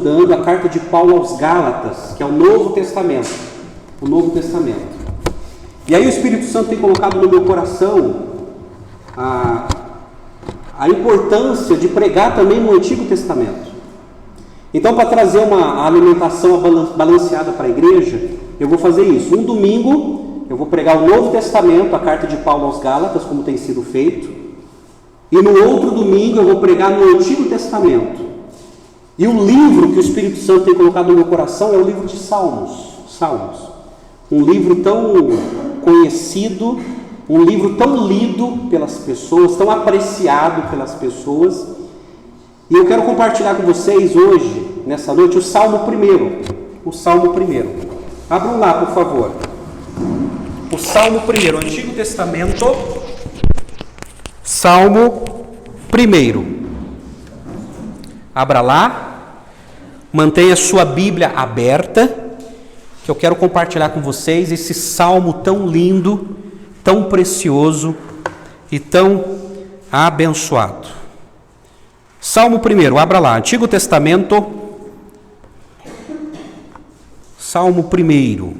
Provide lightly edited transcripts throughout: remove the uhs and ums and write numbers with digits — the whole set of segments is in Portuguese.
estudando a carta de Paulo aos Gálatas, que é o Novo Testamento. O Novo Testamento. E aí o Espírito Santo tem colocado no meu coração a importância de pregar também no Antigo Testamento. Então, para trazer uma alimentação balanceada para a igreja, eu vou fazer isso. Um domingo, eu vou pregar o Novo Testamento, a carta de Paulo aos Gálatas, como tem sido feito. E no outro domingo, eu vou pregar no Antigo Testamento. E o livro que o Espírito Santo tem colocado no meu coração é o livro de Salmos. Salmos. Um livro tão conhecido, um livro tão lido pelas pessoas, tão apreciado pelas pessoas. E eu quero compartilhar com vocês hoje, nessa noite, o Salmo 1. O Salmo 1. Abram lá, por favor. O Salmo 1, Antigo Testamento, Salmo 1. Abra lá, mantenha a sua Bíblia aberta, que eu quero compartilhar com vocês esse salmo tão lindo, tão precioso e tão abençoado. Salmo 1, abra lá, Antigo Testamento, Salmo 1.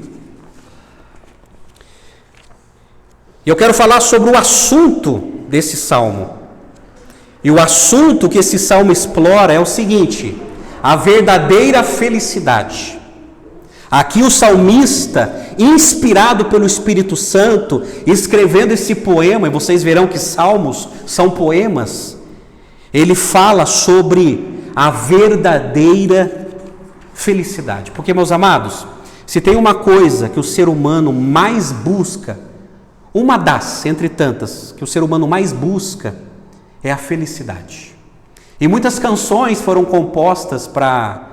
E eu quero falar sobre o assunto desse salmo. E o assunto que esse salmo explora é o seguinte: a verdadeira felicidade. Aqui o salmista, inspirado pelo Espírito Santo, escrevendo esse poema, e vocês verão que salmos são poemas, ele fala sobre a verdadeira felicidade. Porque, meus amados, se tem uma coisa que o ser humano mais busca, uma das, entre tantas, que o ser humano mais busca, é a felicidade. E muitas canções foram compostas para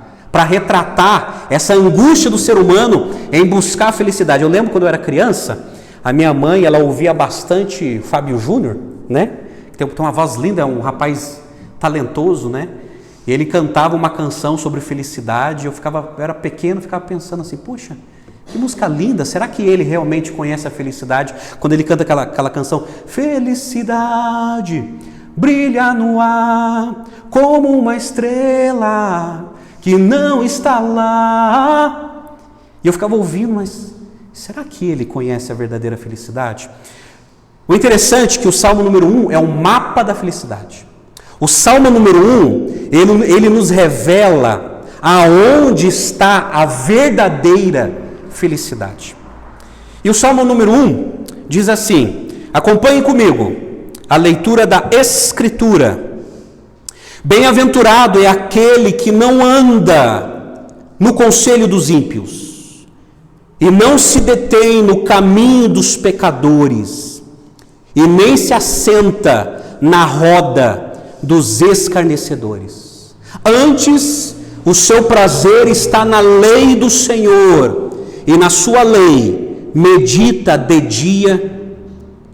retratar essa angústia do ser humano em buscar a felicidade. Eu lembro quando eu era criança, a minha mãe, ela ouvia bastante Fábio Júnior, né? Tem uma voz linda, é um rapaz talentoso, né? E ele cantava uma canção sobre felicidade. Eu era pequeno, ficava pensando assim, poxa, que música linda, será que ele realmente conhece a felicidade? Quando ele canta aquela canção, felicidade brilha no ar como uma estrela que não está lá. E eu ficava ouvindo, mas será que ele conhece a verdadeira felicidade? O interessante é que o Salmo número 1 é um mapa da felicidade. O Salmo número 1, ele nos revela aonde está a verdadeira felicidade. E o Salmo número 1 diz assim, acompanhem comigo a leitura da Escritura. Bem-aventurado é aquele que não anda no conselho dos ímpios, e não se detém no caminho dos pecadores, e nem se assenta na roda dos escarnecedores. Antes, o seu prazer está na lei do Senhor, e na sua lei medita de dia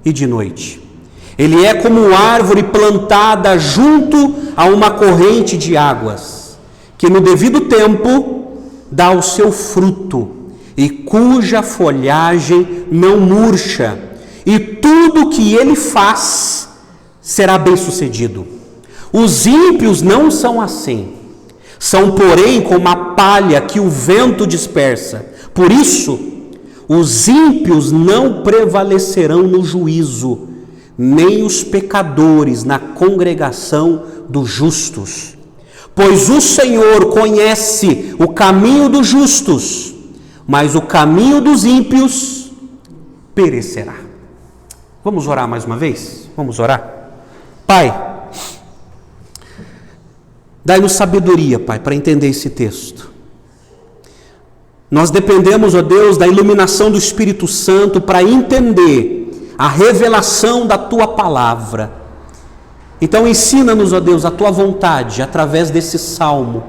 e de noite. Ele é como árvore plantada junto a uma corrente de águas, que no devido tempo dá o seu fruto, e cuja folhagem não murcha, e tudo que ele faz será bem-sucedido. Os ímpios não são assim, são porém como a palha que o vento dispersa. Por isso, os ímpios não prevalecerão no juízo, nem os pecadores na congregação dos justos. Pois o Senhor conhece o caminho dos justos, mas o caminho dos ímpios perecerá. Vamos orar mais uma vez? Vamos orar? Pai, dai-nos sabedoria, Pai, para entender esse texto. Nós dependemos, ó Deus, da iluminação do Espírito Santo para entender a revelação da Tua palavra. Então ensina-nos, ó Deus, a Tua vontade através desse salmo.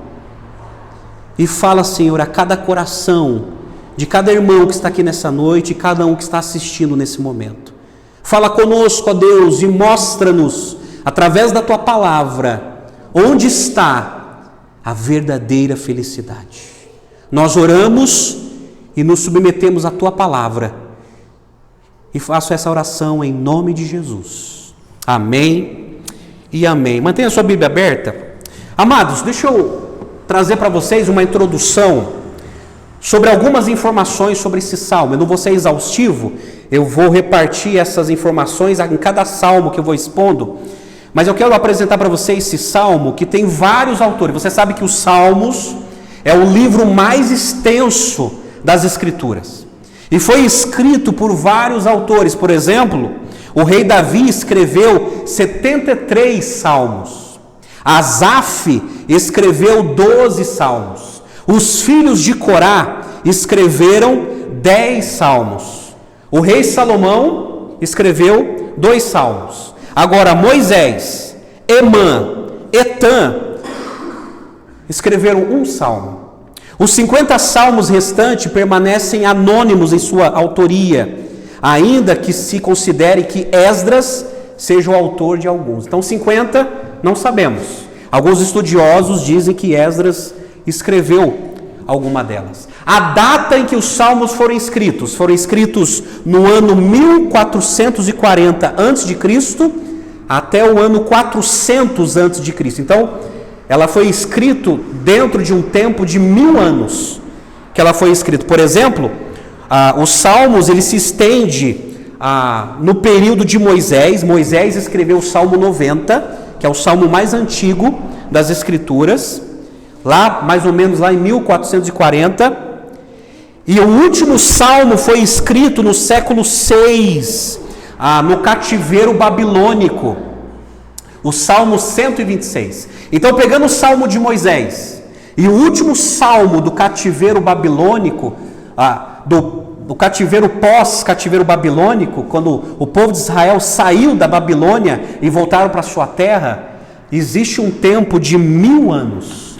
E fala, Senhor, a cada coração de cada irmão que está aqui nessa noite e cada um que está assistindo nesse momento. Fala conosco, ó Deus, e mostra-nos, através da Tua palavra, onde está a verdadeira felicidade. Nós oramos e nos submetemos à Tua palavra. E faço essa oração em nome de Jesus. Amém e amém. Mantenha a sua Bíblia aberta. Amados, deixa eu trazer para vocês uma introdução sobre algumas informações sobre esse salmo. Eu não vou ser exaustivo, eu vou repartir essas informações em cada salmo que eu vou expondo, mas eu quero apresentar para vocês esse salmo que tem vários autores. Você sabe que os Salmos é o livro mais extenso das Escrituras e foi escrito por vários autores. Por exemplo, o rei Davi escreveu 73 salmos, Asaf escreveu 12 salmos, os filhos de Corá escreveram 10 salmos. O rei Salomão escreveu 2 salmos. Agora Moisés, Emã, Etã escreveram 1 salmo. Os 50 salmos restantes permanecem anônimos em sua autoria, ainda que se considere que Esdras seja o autor de alguns. Então 50 não sabemos. Alguns estudiosos dizem que Esdras escreveu alguma delas. A data em que os salmos foram escritos no ano 1440 a.C. até o ano 400 a.C. Então, ela foi escrita dentro de um tempo de 1000 anos que ela foi escrita. Por exemplo, os salmos ele se estende no período de Moisés. Moisés escreveu o Salmo 90, que é o salmo mais antigo das Escrituras, lá mais ou menos lá em 1440, e o último salmo foi escrito no século 6, no cativeiro babilônico, o Salmo 126. Então, pegando o Salmo de Moisés e o último salmo do cativeiro babilônico, do cativeiro pós-cativeiro babilônico, quando o povo de Israel saiu da Babilônia e voltaram para sua terra, existe um tempo de 1000 anos.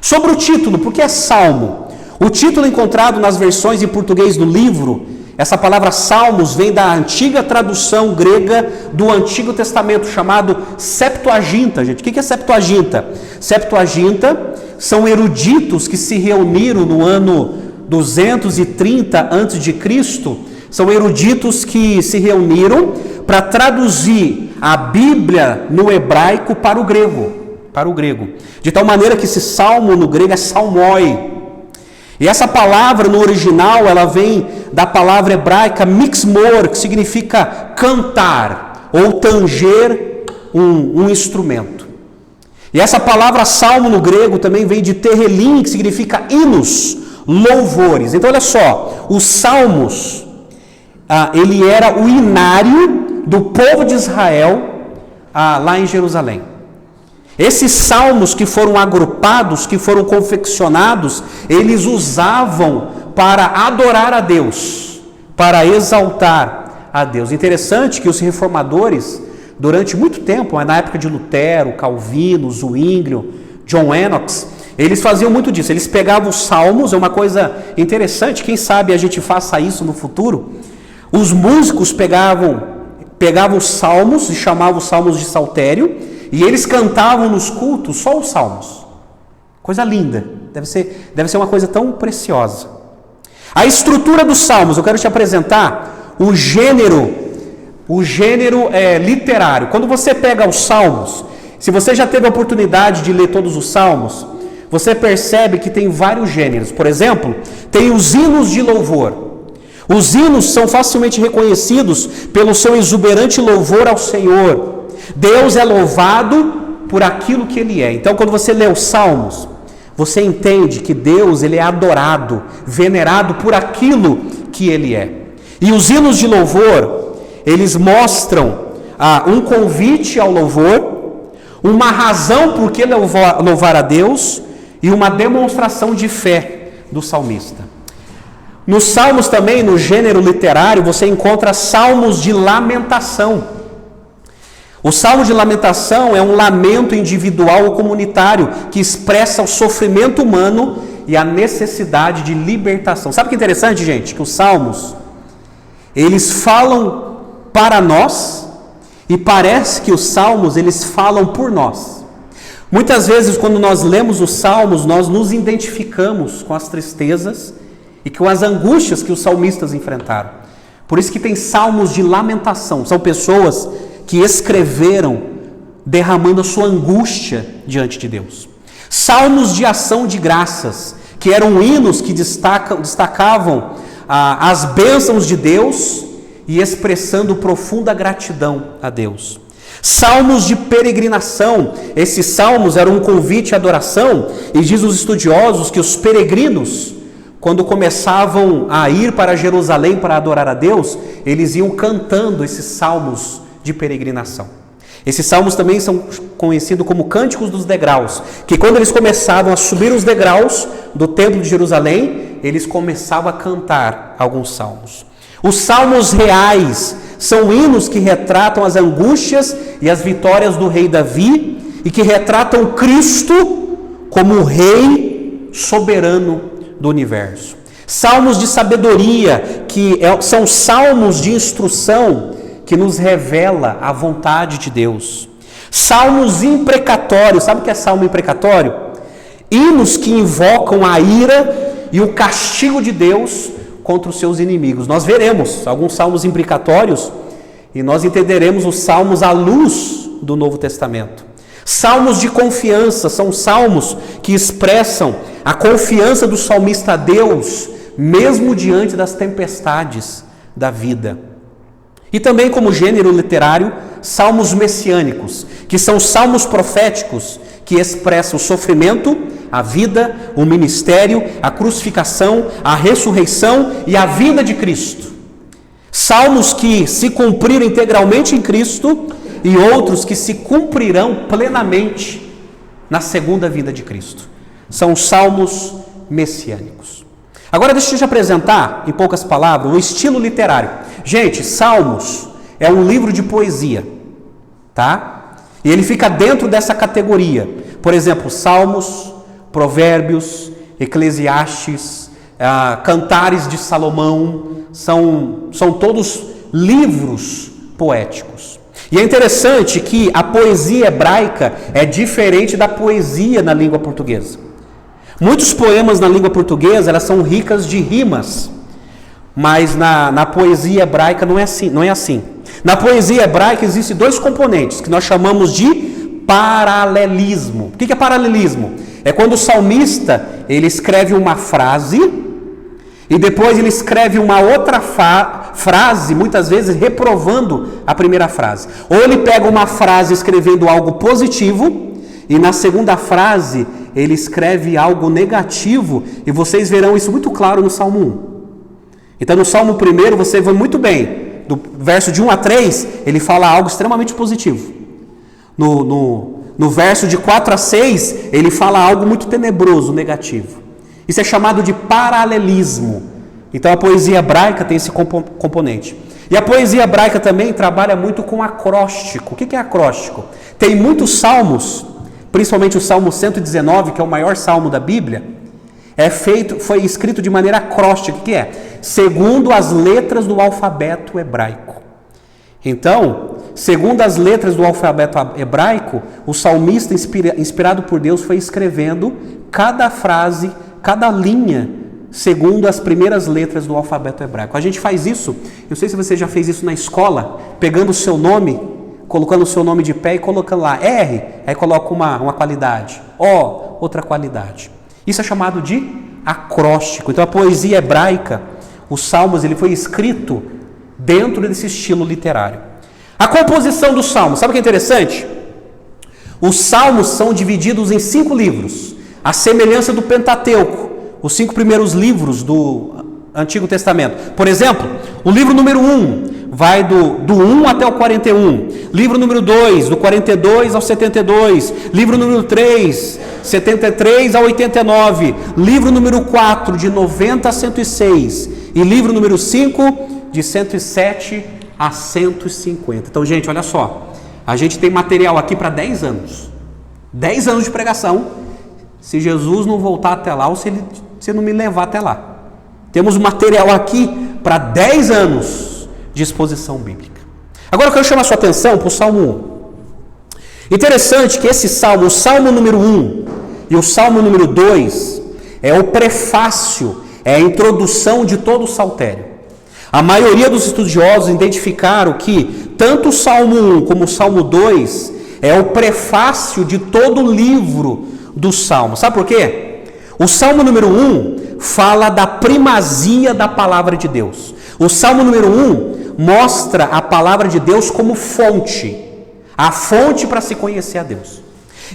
Sobre o título, por que é Salmo? O título encontrado nas versões em português do livro, essa palavra Salmos vem da antiga tradução grega do Antigo Testamento, chamado Septuaginta. Gente, o que é Septuaginta? Septuaginta são eruditos que se reuniram no ano 230 a.C., são eruditos que se reuniram para traduzir a Bíblia no hebraico para o grego. De tal maneira que esse salmo no grego é salmoi. E essa palavra no original, ela vem da palavra hebraica mixmor, que significa cantar ou tanger um instrumento. E essa palavra salmo no grego também vem de terrelim, que significa hinos, louvores. Então olha só, os salmos, ele era o inário do povo de Israel lá em Jerusalém. Esses salmos que foram agrupados, que foram confeccionados, eles usavam para adorar a Deus, para exaltar a Deus. Interessante que os reformadores, durante muito tempo, na época de Lutero, Calvino, Zwinglio, John Knox, eles faziam muito disso. Eles pegavam os salmos, é uma coisa interessante, quem sabe a gente faça isso no futuro. Os músicos pegavam os salmos e chamavam os salmos de saltério, e eles cantavam nos cultos só os salmos. Coisa linda, deve ser uma coisa tão preciosa. A estrutura dos salmos, eu quero te apresentar o gênero literário. Quando você pega os salmos, se você já teve a oportunidade de ler todos os salmos, você percebe que tem vários gêneros. Por exemplo, tem os hinos de louvor. Os hinos são facilmente reconhecidos pelo seu exuberante louvor ao Senhor. Deus é louvado por aquilo que Ele é. Então, quando você lê os salmos, você entende que Deus ele é adorado, venerado por aquilo que Ele é. E os hinos de louvor, eles mostram um convite ao louvor, uma razão por que louvar a Deus e uma demonstração de fé do salmista. Nos salmos também, no gênero literário, você encontra salmos de lamentação. O salmo de lamentação é um lamento individual ou comunitário que expressa o sofrimento humano e a necessidade de libertação. Sabe o que é interessante, gente? Que os salmos, eles falam para nós e parece que os salmos, eles falam por nós. Muitas vezes, quando nós lemos os salmos, nós nos identificamos com as tristezas e com as angústias que os salmistas enfrentaram. Por isso que tem salmos de lamentação. São pessoas que escreveram derramando a sua angústia diante de Deus. Salmos de ação de graças, que eram hinos que destacavam as bênçãos de Deus e expressando profunda gratidão a Deus. Salmos de peregrinação, esses salmos eram um convite à adoração, e diz os estudiosos que os peregrinos, quando começavam a ir para Jerusalém para adorar a Deus, eles iam cantando esses salmos de peregrinação. Esses salmos também são conhecidos como cânticos dos degraus, que quando eles começavam a subir os degraus do templo de Jerusalém, eles começavam a cantar alguns salmos. Os salmos reais são hinos que retratam as angústias e as vitórias do rei Davi e que retratam Cristo como o rei soberano do universo. Salmos de sabedoria, que são salmos de instrução que nos revela a vontade de Deus. Salmos imprecatórios, sabe o que é salmo imprecatório? Hinos que invocam a ira e o castigo de Deus contra os seus inimigos. Nós veremos alguns salmos imprecatórios e nós entenderemos os salmos à luz do Novo Testamento. Salmos de confiança são salmos que expressam a confiança do salmista a Deus, mesmo diante das tempestades da vida. E também, como gênero literário, salmos messiânicos, que são salmos proféticos que expressam o sofrimento, a vida, o ministério, a crucificação, a ressurreição e a vinda de Cristo. Salmos que se cumpriram integralmente em Cristo e outros que se cumprirão plenamente na segunda vinda de Cristo. São salmos messiânicos. Agora deixa eu te apresentar, em poucas palavras, o estilo literário. Gente, Salmos é um livro de poesia, tá? E ele fica dentro dessa categoria. Por exemplo, Salmos, Provérbios, Eclesiastes, Cantares de Salomão, são todos livros poéticos. E é interessante que a poesia hebraica é diferente da poesia na língua portuguesa. Muitos poemas na língua portuguesa, elas são ricas de rimas, mas na poesia hebraica não é assim. Na poesia hebraica existem dois componentes, que nós chamamos de paralelismo. O que é paralelismo? É quando o salmista, ele escreve uma frase, e depois ele escreve uma outra frase, muitas vezes reprovando a primeira frase. Ou ele pega uma frase escrevendo algo positivo, e na segunda frase ele escreve algo negativo, e vocês verão isso muito claro no Salmo 1. Então no Salmo 1 você vê muito bem, do verso de 1 a 3, ele fala algo extremamente positivo. No verso de 4 a 6, ele fala algo muito tenebroso, negativo. Isso é chamado de paralelismo. Então a poesia hebraica tem esse componente. E a poesia hebraica também trabalha muito com acróstico. O que é acróstico? Tem muitos salmos, principalmente o Salmo 119, que é o maior salmo da Bíblia, foi escrito de maneira acróstica, que é segundo as letras do alfabeto hebraico. Então, segundo as letras do alfabeto hebraico, o salmista, inspirado por Deus, foi escrevendo cada frase, cada linha, segundo as primeiras letras do alfabeto hebraico. A gente faz isso, eu não sei se você já fez isso na escola, pegando o seu nome, colocando o seu nome de pé e colocando lá R, aí coloca uma qualidade, O, outra qualidade. Isso é chamado de acróstico. Então a poesia hebraica, os salmos, ele foi escrito dentro desse estilo literário. A composição dos salmos, sabe o que é interessante? Os salmos são divididos em 5 livros, a semelhança do Pentateuco, os 5 primeiros livros do Antigo Testamento. Por exemplo, o livro número 1 vai do 1 até o 41, livro número 2, do 42 ao 72, livro número 3, 73 a 89, livro número 4, de 90 a 106, e livro número 5, de 107 a 150. Então, gente, olha só, a gente tem material aqui para 10 anos. 10 anos de pregação, se Jesus não voltar até lá, ou se não me levar até lá. Temos material aqui para 10 anos de exposição bíblica. Agora eu quero chamar a sua atenção para o Salmo 1. Interessante que esse salmo, o Salmo número 1 e o Salmo número 2, é o prefácio, é a introdução de todo o saltério. A maioria dos estudiosos identificaram que tanto o Salmo 1 como o Salmo 2 é o prefácio de todo o livro do Salmo. Sabe por quê? O Salmo número 1 fala da primazia da palavra de Deus. O Salmo número 1 mostra a palavra de Deus como fonte, a fonte para se conhecer a Deus.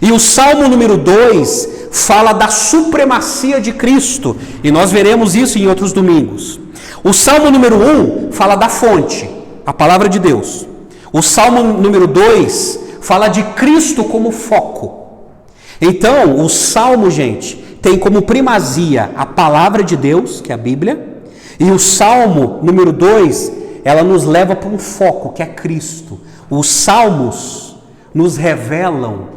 E o Salmo número 2 fala da supremacia de Cristo, e nós veremos isso em outros domingos. O Salmo número 1 fala da fonte, a palavra de Deus. O Salmo número 2 fala de Cristo como foco. Então, o Salmo, gente, tem como primazia a palavra de Deus, que é a Bíblia, e o Salmo número 2, ela nos leva para um foco, que é Cristo. Os Salmos nos revelam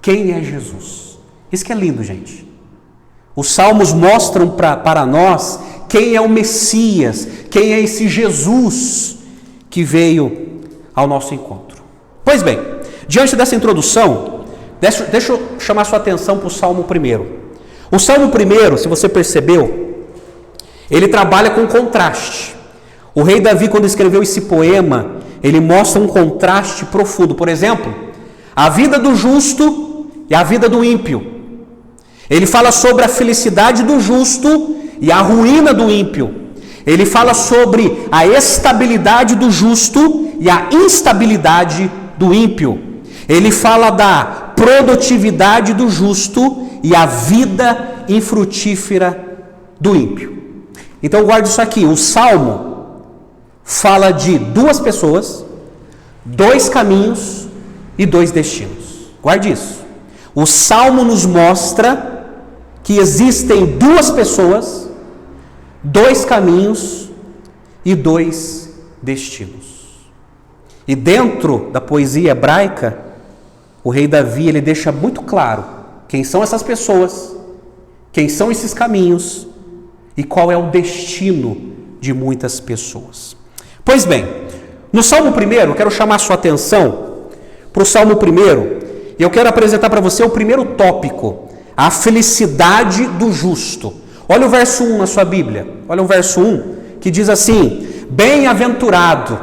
quem é Jesus. Isso que é lindo, gente. Os Salmos mostram para nós quem é o Messias, quem é esse Jesus que veio ao nosso encontro. Pois bem, diante dessa introdução, deixa eu chamar sua atenção para o Salmo 1. O Salmo 1, se você percebeu, ele trabalha com contraste. O rei Davi, quando escreveu esse poema, ele mostra um contraste profundo. Por exemplo, a vida do justo e a vida do ímpio. Ele fala sobre a felicidade do justo e a ruína do ímpio. Ele fala sobre a estabilidade do justo e a instabilidade do ímpio. Ele fala da produtividade do justo e a vida infrutífera do ímpio. Então guarde isso aqui, o Salmo fala de duas pessoas, dois caminhos e dois destinos. Guarde isso. O Salmo nos mostra que existem duas pessoas, dois caminhos e dois destinos. E dentro da poesia hebraica, o rei Davi, ele deixa muito claro quem são essas pessoas, quem são esses caminhos e qual é o destino de muitas pessoas. Pois bem, no Salmo 1, eu quero chamar a sua atenção para o Salmo 1, e eu quero apresentar para você o primeiro tópico, a felicidade do justo. Olha o verso 1 na sua Bíblia, olha o verso 1, que diz assim: bem-aventurado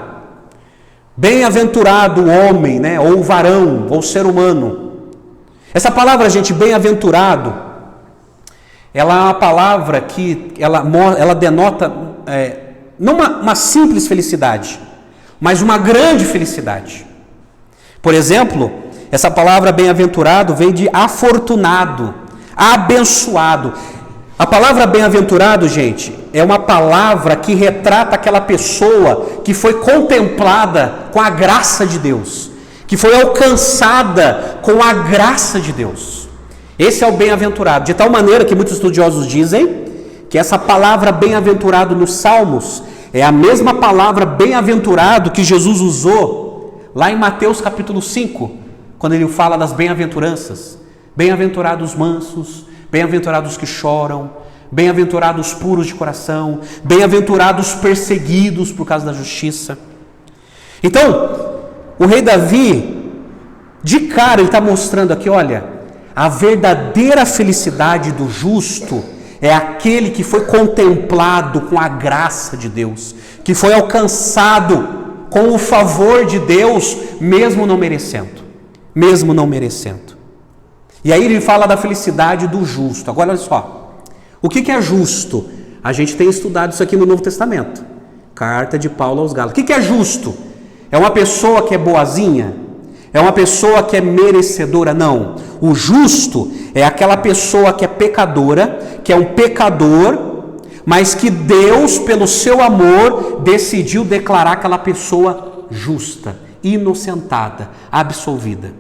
o homem, né, ou o varão, ou o ser humano. Essa palavra, gente, bem-aventurado, ela é uma palavra que ela denota não uma simples felicidade, mas uma grande felicidade. Por exemplo, essa palavra bem-aventurado vem de afortunado, abençoado. A palavra bem-aventurado, gente, é uma palavra que retrata aquela pessoa que foi contemplada com a graça de Deus, que foi alcançada com a graça de Deus. Esse é o bem-aventurado, de tal maneira que muitos estudiosos dizem que essa palavra bem-aventurado nos Salmos é a mesma palavra bem-aventurado que Jesus usou lá em Mateus capítulo 5, quando ele fala das bem-aventuranças. Bem-aventurados mansos, bem-aventurados que choram, bem-aventurados puros de coração, bem-aventurados perseguidos por causa da justiça. Então, o rei Davi, de cara, ele está mostrando aqui, olha, a verdadeira felicidade do justo é aquele que foi contemplado com a graça de Deus, que foi alcançado com o favor de Deus, mesmo não merecendo. E aí ele fala da felicidade do justo. Agora olha só, o que é justo? A gente tem estudado isso aqui no Novo Testamento, carta de Paulo aos Gálatas. O que é justo? É uma pessoa que é boazinha? É uma pessoa que é merecedora? Não. O justo é aquela pessoa que é pecadora, que é um pecador, mas que Deus, pelo seu amor, decidiu declarar aquela pessoa justa, inocentada, absolvida.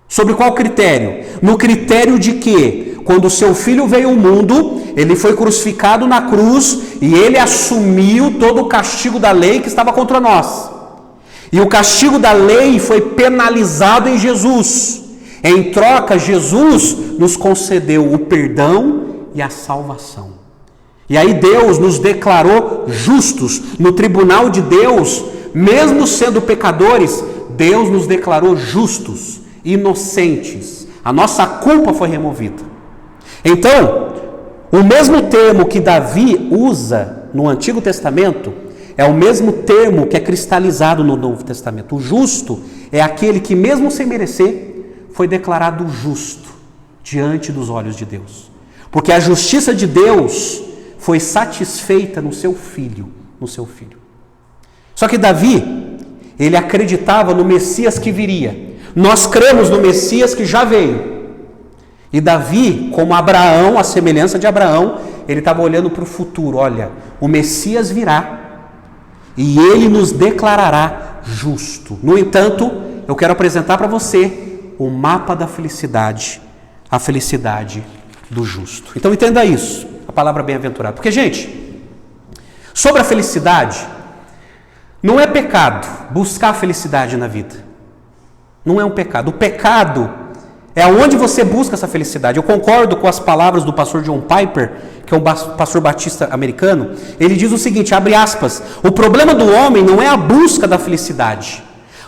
Sobre qual critério? No critério de que, quando o seu filho veio ao mundo, ele foi crucificado na cruz e ele assumiu todo o castigo da lei que estava contra nós. E o castigo da lei foi penalizado em Jesus. Em troca, Jesus nos concedeu o perdão e a salvação. E aí Deus nos declarou justos. No tribunal de Deus, mesmo sendo pecadores, Deus nos declarou justos, inocentes. A nossa culpa foi removida. Então, o mesmo termo que Davi usa no Antigo Testamento é o mesmo termo que é cristalizado no Novo Testamento. O justo é aquele que, mesmo sem merecer, foi declarado justo. diante dos olhos de Deus. Porque a justiça de Deus foi satisfeita no seu filho, Só que Davi, ele acreditava no Messias que viria. Nós cremos no Messias que já veio. E Davi, como Abraão, a semelhança de Abraão, ele estava olhando para o futuro. Olha, o Messias virá e ele nos declarará justo. No entanto, eu quero apresentar para você o mapa da felicidade, a felicidade do justo. Então entenda isso, a palavra bem-aventurado. Porque, gente, sobre a felicidade, não é pecado buscar a felicidade na vida. Não é um pecado. O pecado é onde você busca essa felicidade. Eu concordo com as palavras do pastor John Piper, que é um pastor batista americano. Ele diz o seguinte, abre aspas, o problema do homem não é a busca da felicidade,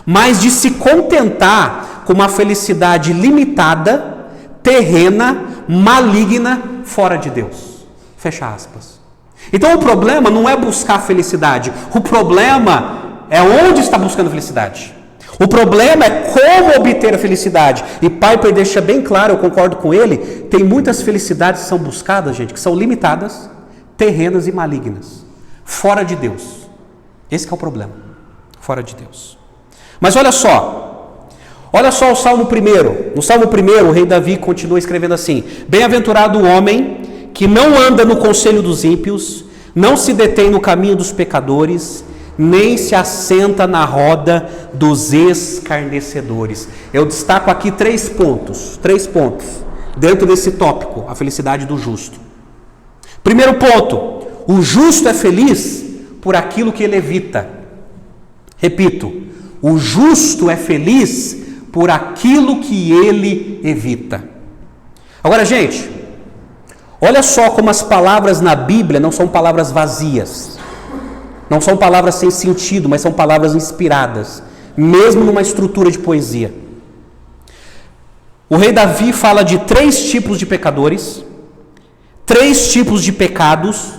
mas de se contentar com uma felicidade limitada, terrena, maligna, fora de Deus. Fecha aspas. Então o problema não é buscar a felicidade, o problema é onde está buscando a felicidade. O problema é como obter a felicidade. E Piper deixa bem claro, eu concordo com ele, tem muitas felicidades que são buscadas, gente, que são limitadas, terrenas e malignas, fora de Deus. Esse que é o problema, fora de Deus. Mas olha só o Salmo 1. No Salmo 1, o rei Davi continua escrevendo assim, bem-aventurado o homem que não anda no conselho dos ímpios, não se detém no caminho dos pecadores, nem se assenta na roda dos escarnecedores. Eu destaco aqui três pontos dentro desse tópico, a felicidade do justo. Primeiro ponto, o justo é feliz por aquilo que ele evita. Repito, o justo é feliz por aquilo que ele evita. Agora, gente, olha só como as palavras na Bíblia não são palavras vazias. Não são palavras sem sentido, mas são palavras inspiradas, mesmo numa estrutura de poesia. O rei Davi fala de 3 tipos de pecadores, 3 tipos de pecados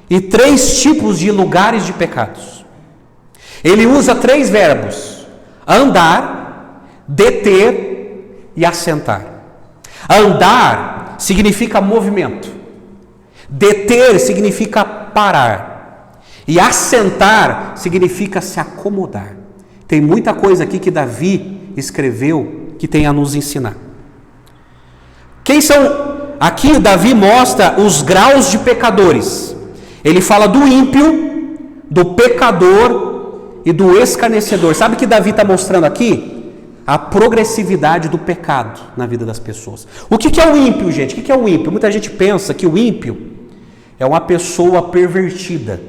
e 3 tipos de lugares de pecados. Ele usa 3 verbos: andar, deter e assentar. Andar significa movimento, deter significa parar. E assentar significa se acomodar. Tem muita coisa aqui que Davi escreveu que tem a nos ensinar. Quem são? Aqui Davi mostra os graus de pecadores. Ele fala do ímpio, do pecador e do escarnecedor. Sabe o que Davi está mostrando aqui? A progressividade do pecado na vida das pessoas. O que é o ímpio, gente? O que é o ímpio? Muita gente pensa que o ímpio é uma pessoa pervertida,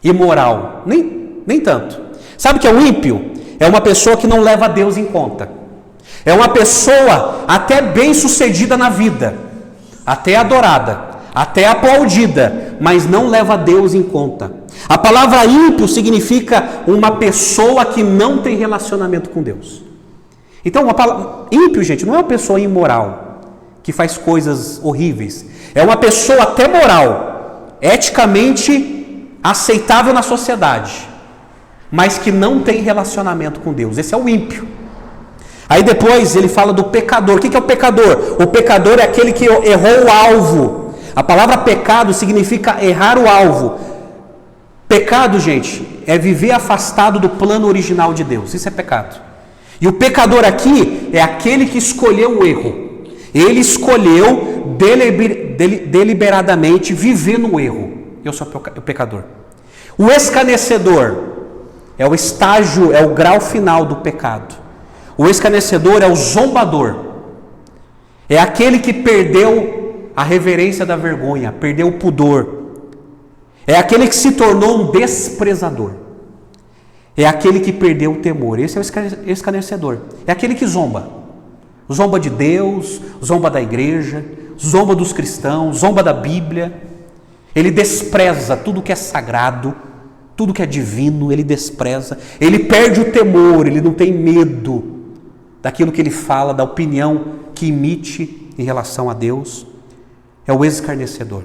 imoral. Nem tanto. Sabe o que é o ímpio? É uma pessoa que não leva Deus em conta. É uma pessoa até bem sucedida na vida, até adorada, até aplaudida, mas não leva Deus em conta. A palavra ímpio significa uma pessoa que não tem relacionamento com Deus. Então, ímpio, gente, não é uma pessoa imoral, que faz coisas horríveis. É uma pessoa até moral, eticamente aceitável na sociedade, mas que não tem relacionamento com Deus. Esse é o ímpio. Aí depois ele fala do pecador. O que é o pecador? O pecador é aquele que errou o alvo. A palavra pecado significa errar o alvo. Pecado, gente, é viver afastado do plano original de Deus. Isso é pecado. E o pecador aqui é aquele que escolheu o erro. Ele escolheu deliberadamente viver no erro. Eu sou o pecador. O escarnecedor é o estágio, é o grau final do pecado. O escarnecedor é o zombador. É aquele que perdeu a reverência da vergonha, perdeu o pudor. É aquele que se tornou um desprezador. É aquele que perdeu o temor. Esse é o escarnecedor. É aquele que zomba. Zomba de Deus, zomba da igreja, zomba dos cristãos, zomba da Bíblia. Ele despreza tudo que é sagrado, tudo que é divino, ele despreza. Ele perde o temor, ele não tem medo daquilo que ele fala, da opinião que emite em relação a Deus. É o escarnecedor.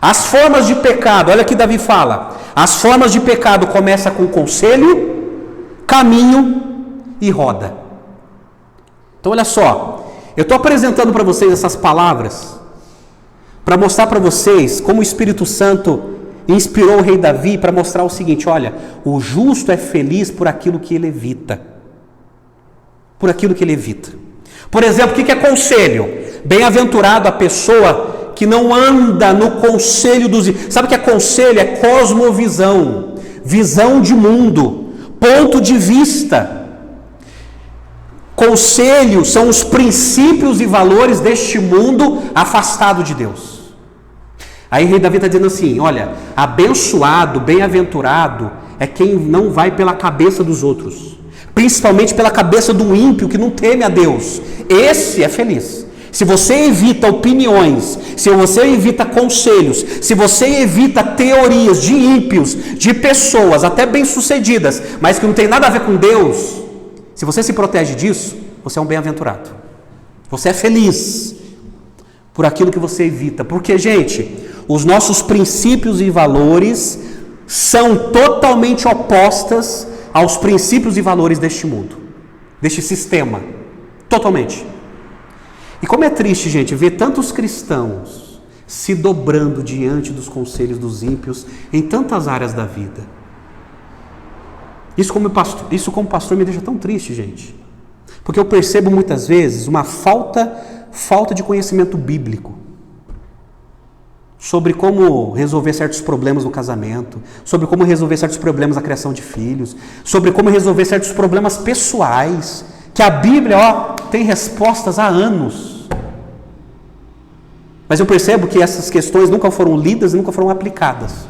As formas de pecado, olha que Davi fala. As formas de pecado começam com conselho, caminho e roda. Então olha só, eu estou apresentando para vocês essas palavras para mostrar para vocês como o Espírito Santo inspirou o rei Davi para mostrar o seguinte: olha, o justo é feliz por aquilo que ele evita. Por aquilo que ele evita. Por exemplo, o que é conselho? Bem-aventurado a pessoa que não anda no conselho dos... Sabe o que é conselho? É cosmovisão, visão de mundo, ponto de vista. Conselho são os princípios e valores deste mundo afastado de Deus. Aí o rei Davi está dizendo assim: olha, abençoado, bem-aventurado é quem não vai pela cabeça dos outros, principalmente pela cabeça do ímpio que não teme a Deus. Esse é feliz. Se você evita opiniões, se você evita conselhos, se você evita teorias de ímpios, de pessoas até bem-sucedidas, mas que não tem nada a ver com Deus, se você se protege disso, você é um bem-aventurado. Você é feliz por aquilo que você evita. Porque, gente, os nossos princípios e valores são totalmente opostos aos princípios e valores deste mundo, deste sistema. Totalmente. E como é triste, gente, ver tantos cristãos se dobrando diante dos conselhos dos ímpios em tantas áreas da vida. Isso como pastor me deixa tão triste, gente. Porque eu percebo muitas vezes uma falta de conhecimento bíblico sobre como resolver certos problemas no casamento, sobre como resolver certos problemas na criação de filhos, sobre como resolver certos problemas pessoais, que a Bíblia, tem respostas há anos. Mas eu percebo que essas questões nunca foram lidas e nunca foram aplicadas.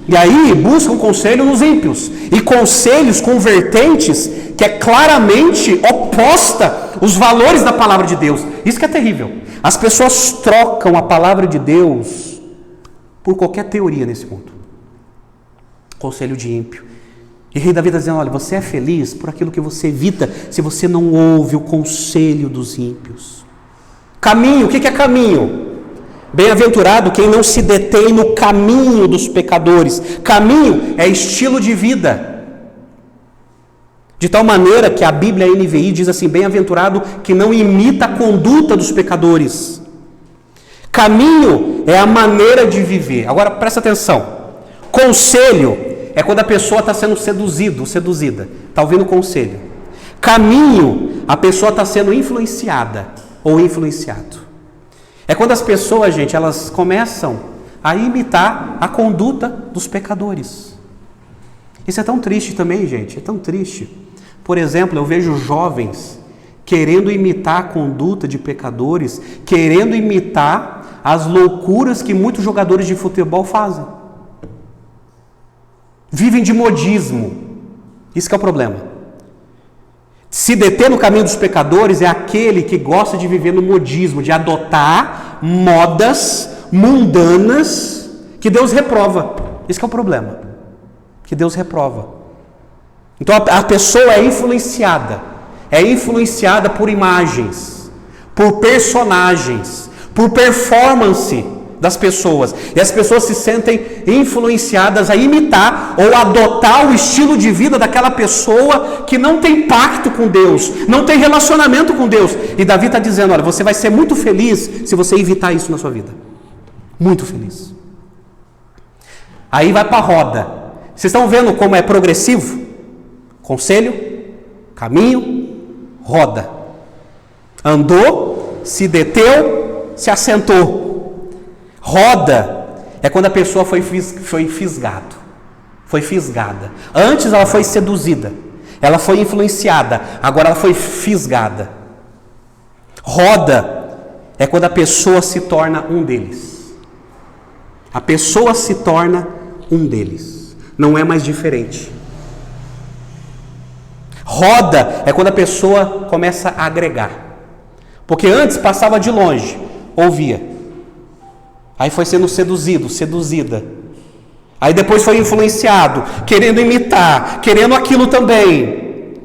E aí buscam conselho nos ímpios, e conselhos com vertentes que é claramente oposta aos valores da palavra de Deus. Isso que é terrível. As pessoas trocam a palavra de Deus por qualquer teoria nesse mundo. Conselho de ímpio. E o rei Davi está dizendo: olha, você é feliz por aquilo que você evita se você não ouve o conselho dos ímpios. Caminho, o que é caminho? Bem-aventurado quem não se detém no caminho dos pecadores. Caminho é estilo de vida. De tal maneira que a Bíblia NVI diz assim: bem-aventurado que não imita a conduta dos pecadores. Caminho é a maneira de viver. Agora presta atenção. Conselho é quando a pessoa está sendo seduzido, seduzida. Está ouvindo conselho. Caminho, a pessoa está sendo influenciada ou influenciado. É quando as pessoas, gente, elas começam a imitar a conduta dos pecadores. Isso é tão triste também, gente, é tão triste. Por exemplo, eu vejo jovens querendo imitar a conduta de pecadores, querendo imitar as loucuras que muitos jogadores de futebol fazem. Vivem de modismo. Isso que é o problema. Se deter no caminho dos pecadores é aquele que gosta de viver no modismo, de adotar modas mundanas que Deus reprova. Isso que é o problema. Que Deus reprova. Então a pessoa é influenciada por imagens, por personagens, por performance das pessoas. E as pessoas se sentem influenciadas a imitar ou adotar o estilo de vida daquela pessoa que não tem pacto com Deus, não tem relacionamento com Deus. E Davi está dizendo: olha, você vai ser muito feliz se você evitar isso na sua vida. Muito feliz. Aí vai para a roda. Vocês estão vendo como é progressivo? Conselho, caminho, roda. Andou, se deteu, se assentou. Roda é quando a pessoa foi fisgada. Antes ela foi seduzida, ela foi influenciada, agora ela foi fisgada. Roda é quando a pessoa se torna um deles. A pessoa se torna um deles. Não é mais diferente. Roda é quando a pessoa começa a agregar. Porque antes passava de longe, ouvia. Aí foi sendo seduzido, seduzida. Aí depois foi influenciado, querendo imitar, querendo aquilo também.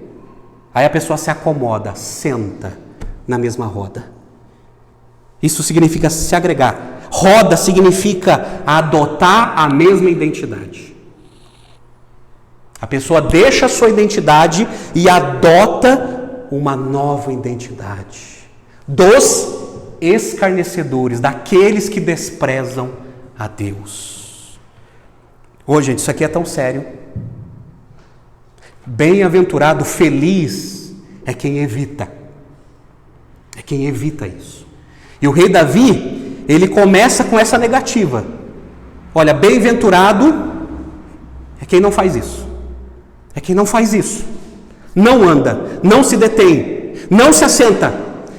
Aí a pessoa se acomoda, senta na mesma roda. Isso significa se agregar. Roda significa adotar a mesma identidade. A pessoa deixa a sua identidade e adota uma nova identidade. Dos escarnecedores, daqueles que desprezam a Deus. Ô, gente, isso aqui é tão sério. Bem-aventurado, feliz é quem evita. É quem evita isso. E o rei Davi, ele começa com essa negativa. Olha, bem-aventurado é quem não faz isso. É quem não faz isso. Não anda, não se detém, não se assenta.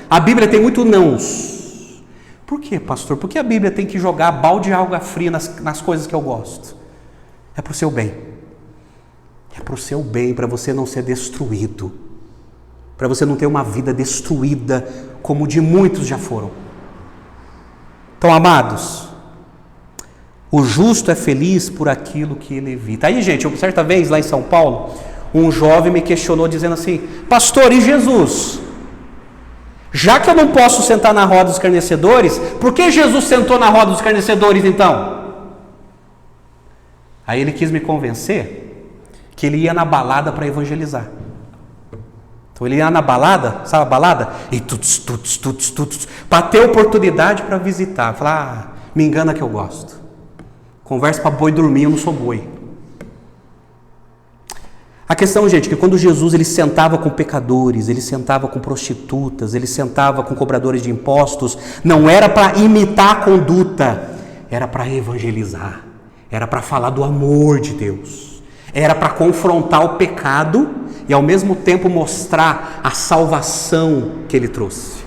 A Bíblia tem muito nãos. Por quê, pastor? Por que a Bíblia tem que jogar balde de água fria nas coisas que eu gosto? É para o seu bem. É para o seu bem, para você não ser destruído. Para você não ter uma vida destruída como de muitos já foram. Então, amados, o justo é feliz por aquilo que ele evita. Aí, gente, certa vez lá em São Paulo, um jovem me questionou dizendo assim: pastor, e Jesus? Já que eu não posso sentar na roda dos escarnecedores, por que Jesus sentou na roda dos escarnecedores então? Aí ele quis me convencer que ele ia na balada para evangelizar. Então ele ia na balada, sabe a balada? E tuts, para ter oportunidade para visitar. Falar, me engana que eu gosto. Conversa para boi dormir, eu não sou boi. A questão, gente, é que quando Jesus ele sentava com pecadores, ele sentava com prostitutas, ele sentava com cobradores de impostos, não era para imitar a conduta, era para evangelizar, era para falar do amor de Deus, era para confrontar o pecado e ao mesmo tempo mostrar a salvação que ele trouxe.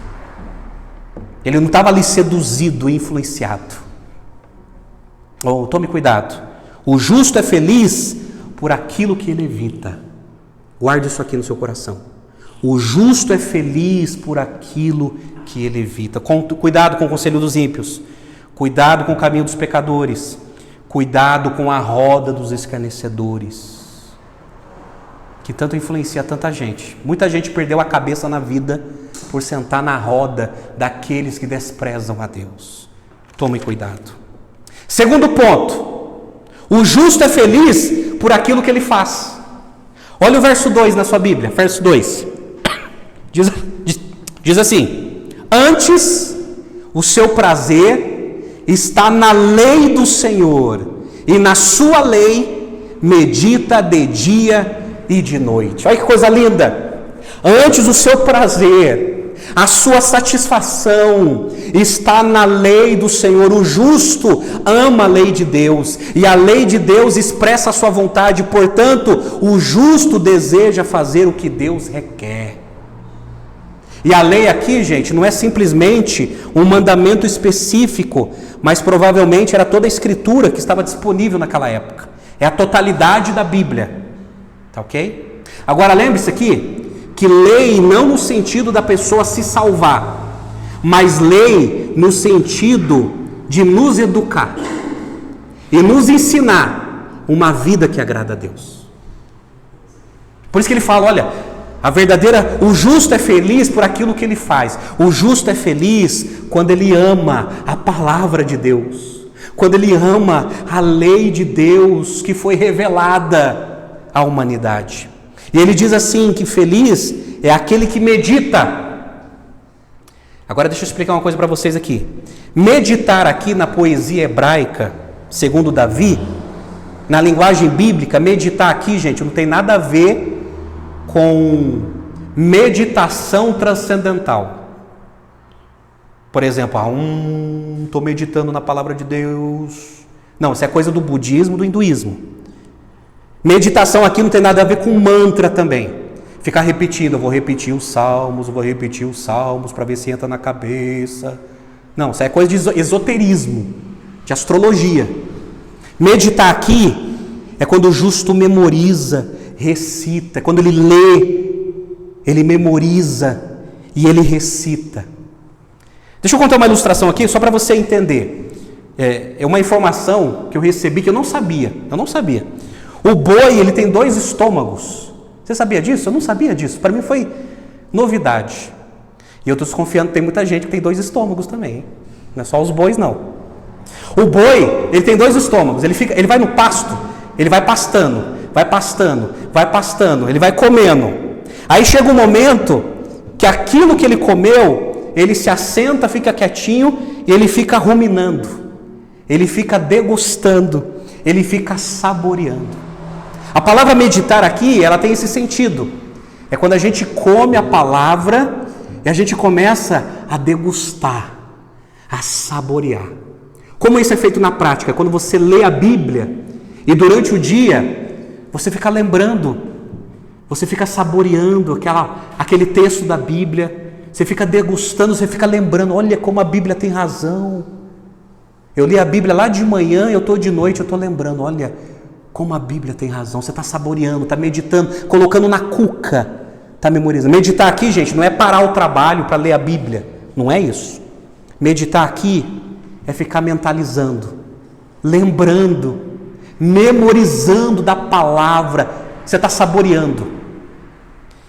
Ele não estava ali seduzido e influenciado. Oh, tome cuidado. O justo é feliz por aquilo que ele evita. Guarde isso aqui no seu coração. O justo é feliz por aquilo que ele evita. Cuidado com o conselho dos ímpios. Cuidado com o caminho dos pecadores. Cuidado com a roda dos escarnecedores, que tanto influencia tanta gente. Muita gente perdeu a cabeça na vida por sentar na roda daqueles que desprezam a Deus. Tome cuidado. Segundo ponto, o justo é feliz por aquilo que ele faz. Olha o verso 2 na sua Bíblia, verso 2. Diz assim: antes o seu prazer está na lei do Senhor, e na sua lei medita de dia e de noite. Olha que coisa linda! Antes o seu prazer, a sua satisfação está na lei do Senhor. O justo ama a lei de Deus, e a lei de Deus expressa a sua vontade, portanto, o justo deseja fazer o que Deus requer. E a lei aqui, gente, não é simplesmente um mandamento específico, mas provavelmente era toda a escritura que estava disponível naquela época. É a totalidade da Bíblia. Tá ok? Agora lembre-se aqui, que lei não no sentido da pessoa se salvar, mas lei no sentido de nos educar e nos ensinar uma vida que agrada a Deus. Por isso que ele fala, olha, o justo é feliz por aquilo que ele faz. O justo é feliz quando ele ama a palavra de Deus, quando ele ama a lei de Deus que foi revelada à humanidade. E ele diz assim, que feliz é aquele que medita. Agora deixa eu explicar uma coisa para vocês aqui. Meditar aqui na poesia hebraica, segundo Davi, na linguagem bíblica, meditar aqui, gente, não tem nada a ver com meditação transcendental. Por exemplo, estou meditando na palavra de Deus. Não, isso é coisa do budismo, do hinduísmo. Meditação aqui não tem nada a ver com mantra também. Ficar repetindo, eu vou repetir os salmos para ver se entra na cabeça. Não, isso é coisa de esoterismo, de astrologia. Meditar aqui é quando o justo memoriza, recita. É quando ele lê, ele memoriza e ele recita. Deixa eu contar uma ilustração aqui, só para você entender. É uma informação que eu recebi que eu não sabia. O boi, ele tem 2 estômagos. Você sabia disso? Eu não sabia disso. Para mim foi novidade. E eu estou desconfiando que tem muita gente que tem 2 estômagos também, hein? Não é só os bois, não. O boi, ele tem 2 estômagos. Ele vai no pasto, ele vai pastando, ele vai comendo. Aí chega um momento que aquilo que ele comeu, ele se assenta, fica quietinho e ele fica ruminando, ele fica degustando, ele fica saboreando. A palavra meditar aqui, ela tem esse sentido. É quando a gente come a palavra e a gente começa a degustar, a saborear. Como isso é feito na prática? Quando você lê a Bíblia e durante o dia você fica lembrando, você fica saboreando aquele texto da Bíblia, você fica degustando, você fica lembrando, olha como a Bíblia tem razão. Eu li a Bíblia lá de manhã, eu estou de noite, eu estou lembrando, olha como a Bíblia tem razão. Você está saboreando, está meditando, colocando na cuca, está memorizando. Meditar aqui, gente, não é parar o trabalho para ler a Bíblia, não é isso. Meditar aqui é ficar mentalizando, lembrando, memorizando da palavra, você está saboreando.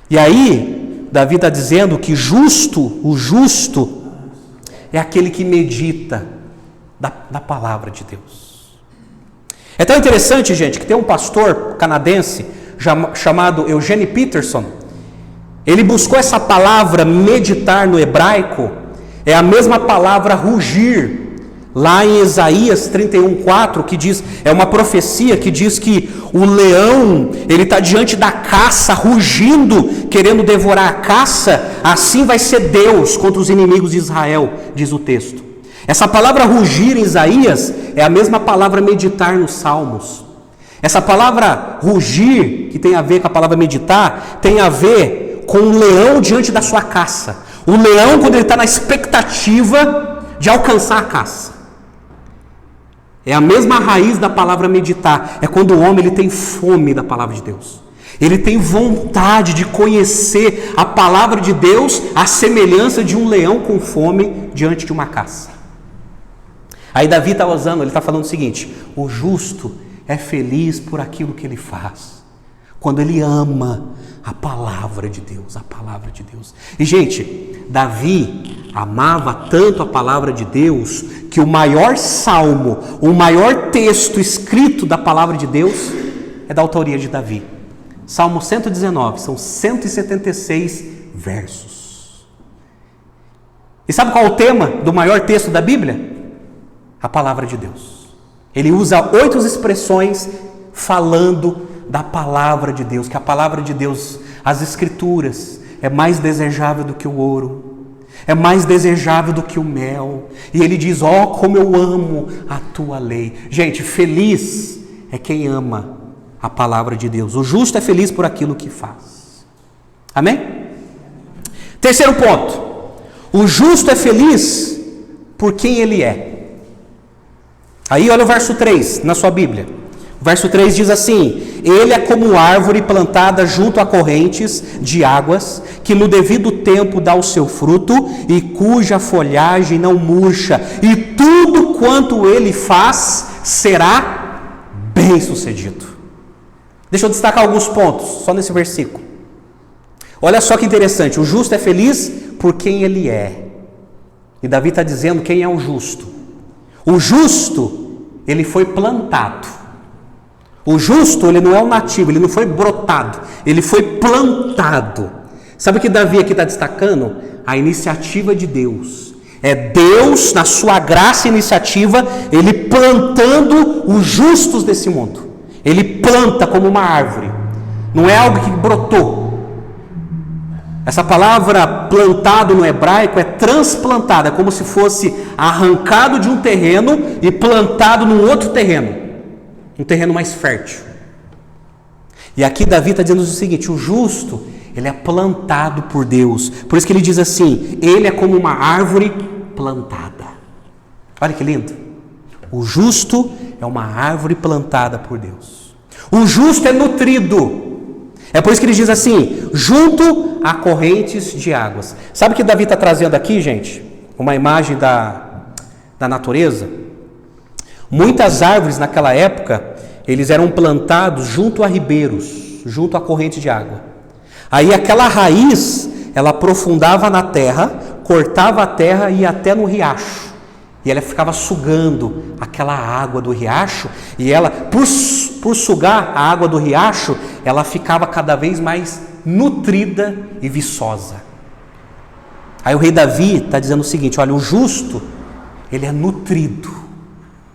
E aí, Davi está dizendo que o justo é aquele que medita da palavra de Deus. É tão interessante, gente, que tem um pastor canadense chamado Eugene Peterson. Ele buscou essa palavra meditar no hebraico, é a mesma palavra rugir, lá em Isaías 31:4, que diz, é uma profecia que diz que o leão, ele está diante da caça, rugindo, querendo devorar a caça, assim vai ser Deus contra os inimigos de Israel, diz o texto. Essa palavra rugir em Isaías é a mesma palavra meditar nos Salmos. Essa palavra rugir, que tem a ver com a palavra meditar, tem a ver com o leão diante da sua caça. O leão, quando ele está na expectativa de alcançar a caça. É a mesma raiz da palavra meditar. É quando o homem ele tem fome da palavra de Deus. Ele tem vontade de conhecer a palavra de Deus, à semelhança de um leão com fome diante de uma caça. Aí Davi está usando, ele está falando o seguinte: o justo é feliz por aquilo que ele faz, quando ele ama a palavra de Deus, a palavra de Deus. E gente, Davi amava tanto a palavra de Deus, que o maior salmo, o maior texto escrito da palavra de Deus, é da autoria de Davi. Salmo 119, são 176 versos. E sabe qual é o tema do maior texto da Bíblia? A palavra de Deus. Ele usa 8 expressões falando da palavra de Deus, que a palavra de Deus, as escrituras, é mais desejável do que o ouro, é mais desejável do que o mel. E ele diz, ó, como eu amo a tua lei. Gente, feliz é quem ama a palavra de Deus. O justo é feliz por aquilo que faz. Amém? Terceiro ponto. O justo é feliz por quem ele é. Aí olha o verso 3 na sua Bíblia. O verso 3 diz assim: ele é como árvore plantada junto a correntes de águas, que no devido tempo dá o seu fruto, e cuja folhagem não murcha, e tudo quanto ele faz será bem sucedido. Deixa eu destacar alguns pontos, só nesse versículo. Olha só que interessante, o justo é feliz por quem ele é. E Davi está dizendo quem é o justo. O justo, ele foi plantado. O justo, ele não é um nativo, ele não foi brotado, ele foi plantado. Sabe o que Davi aqui está destacando? A iniciativa de Deus. É Deus, na sua graça e iniciativa, ele plantando os justos desse mundo. Ele planta como uma árvore. Não é algo que brotou. Essa palavra plantado no hebraico é transplantado, é como se fosse arrancado de um terreno e plantado num outro terreno, um terreno mais fértil. E aqui Davi está dizendo o seguinte: o justo, ele é plantado por Deus. Por isso que ele diz assim: ele é como uma árvore plantada. Olha que lindo. O justo é uma árvore plantada por Deus. O justo é nutrido. É por isso que ele diz assim: junto a correntes de águas. Sabe o que Davi está trazendo aqui, gente? Uma imagem da natureza. Muitas árvores naquela época, eles eram plantados junto a ribeiros, junto a corrente de água. Aí aquela raiz, ela aprofundava na terra, cortava a terra e ia até no riacho. E ela ficava sugando aquela água do riacho, e ela, por sugar a água do riacho, ela ficava cada vez mais nutrida e viçosa. Aí o rei Davi está dizendo o seguinte: olha, o justo, ele é nutrido,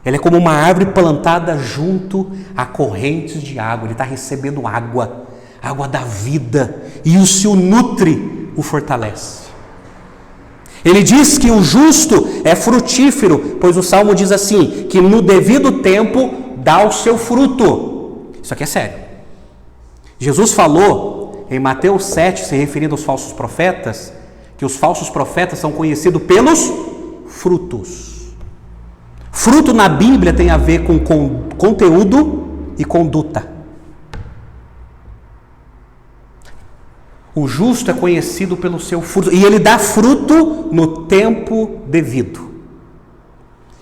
ele é como uma árvore plantada junto a correntes de água, ele está recebendo água, água da vida, e o se o nutre, o fortalece. Ele diz que o justo é frutífero, pois o Salmo diz assim, que no devido tempo dá o seu fruto. Isso aqui é sério. Jesus falou em Mateus 7, se referindo aos falsos profetas, que os falsos profetas são conhecidos pelos frutos. Fruto na Bíblia tem a ver com conteúdo e conduta. O justo é conhecido pelo seu fruto, e ele dá fruto no tempo devido.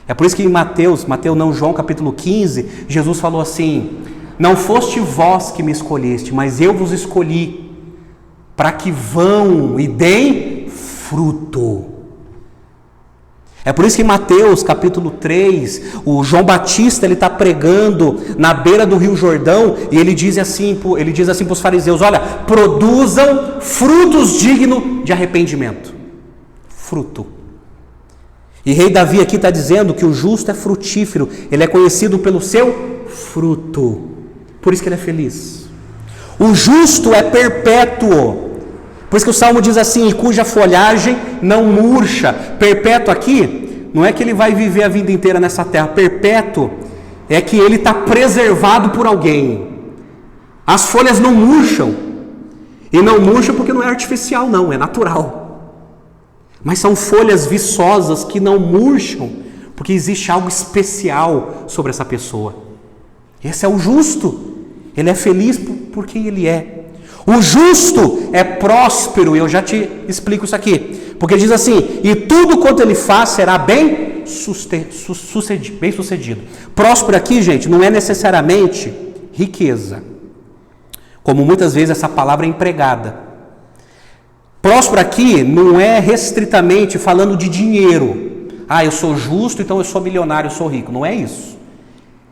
É por isso que em João capítulo 15, Jesus falou assim: não foste vós que me escolheste, mas eu vos escolhi, para que vão e deem fruto. É por isso que em Mateus capítulo 3, o João Batista ele está pregando na beira do Rio Jordão, e ele diz assim para os fariseus: olha, produzam frutos dignos de arrependimento. Fruto. E rei Davi aqui está dizendo que o justo é frutífero, ele é conhecido pelo seu fruto, por isso que ele é feliz. O justo é perpétuo, por isso que o Salmo diz assim: cuja folhagem não murcha. Perpétuo aqui, não é que ele vai viver a vida inteira nessa terra, perpétuo é que ele está preservado por alguém. As folhas não murcham, e não murcham porque não é artificial não, é natural. Mas são folhas viçosas que não murcham, porque existe algo especial sobre essa pessoa. Esse é o justo, ele é feliz por quem ele é. O justo é próspero, e eu já te explico isso aqui, porque diz assim: e tudo quanto ele faz será bem sucedido. Próspero aqui, gente, não é necessariamente riqueza, como muitas vezes essa palavra é empregada. Próspero aqui não é restritamente falando de dinheiro. Eu sou justo, então eu sou milionário, eu sou rico. Não é isso.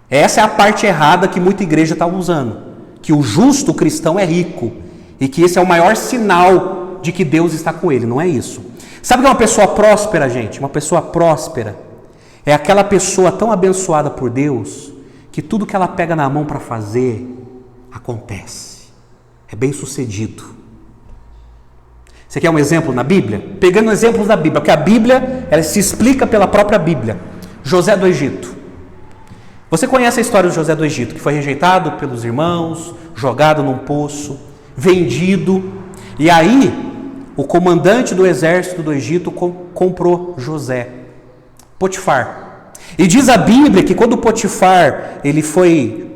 Essa é a parte errada que muita igreja está usando. Que o justo cristão é rico. E que esse é o maior sinal de que Deus está com ele. Não é isso. Sabe o que é uma pessoa próspera, gente? Uma pessoa próspera é aquela pessoa tão abençoada por Deus que tudo que ela pega na mão para fazer, acontece. É bem sucedido. Você quer um exemplo na Bíblia? Pegando exemplos da Bíblia, porque a Bíblia ela se explica pela própria Bíblia. José do Egito. Você conhece a história de José do Egito, que foi rejeitado pelos irmãos, jogado num poço, vendido. E aí, o comandante do exército do Egito comprou José, Potifar. E diz a Bíblia que quando Potifar ele foi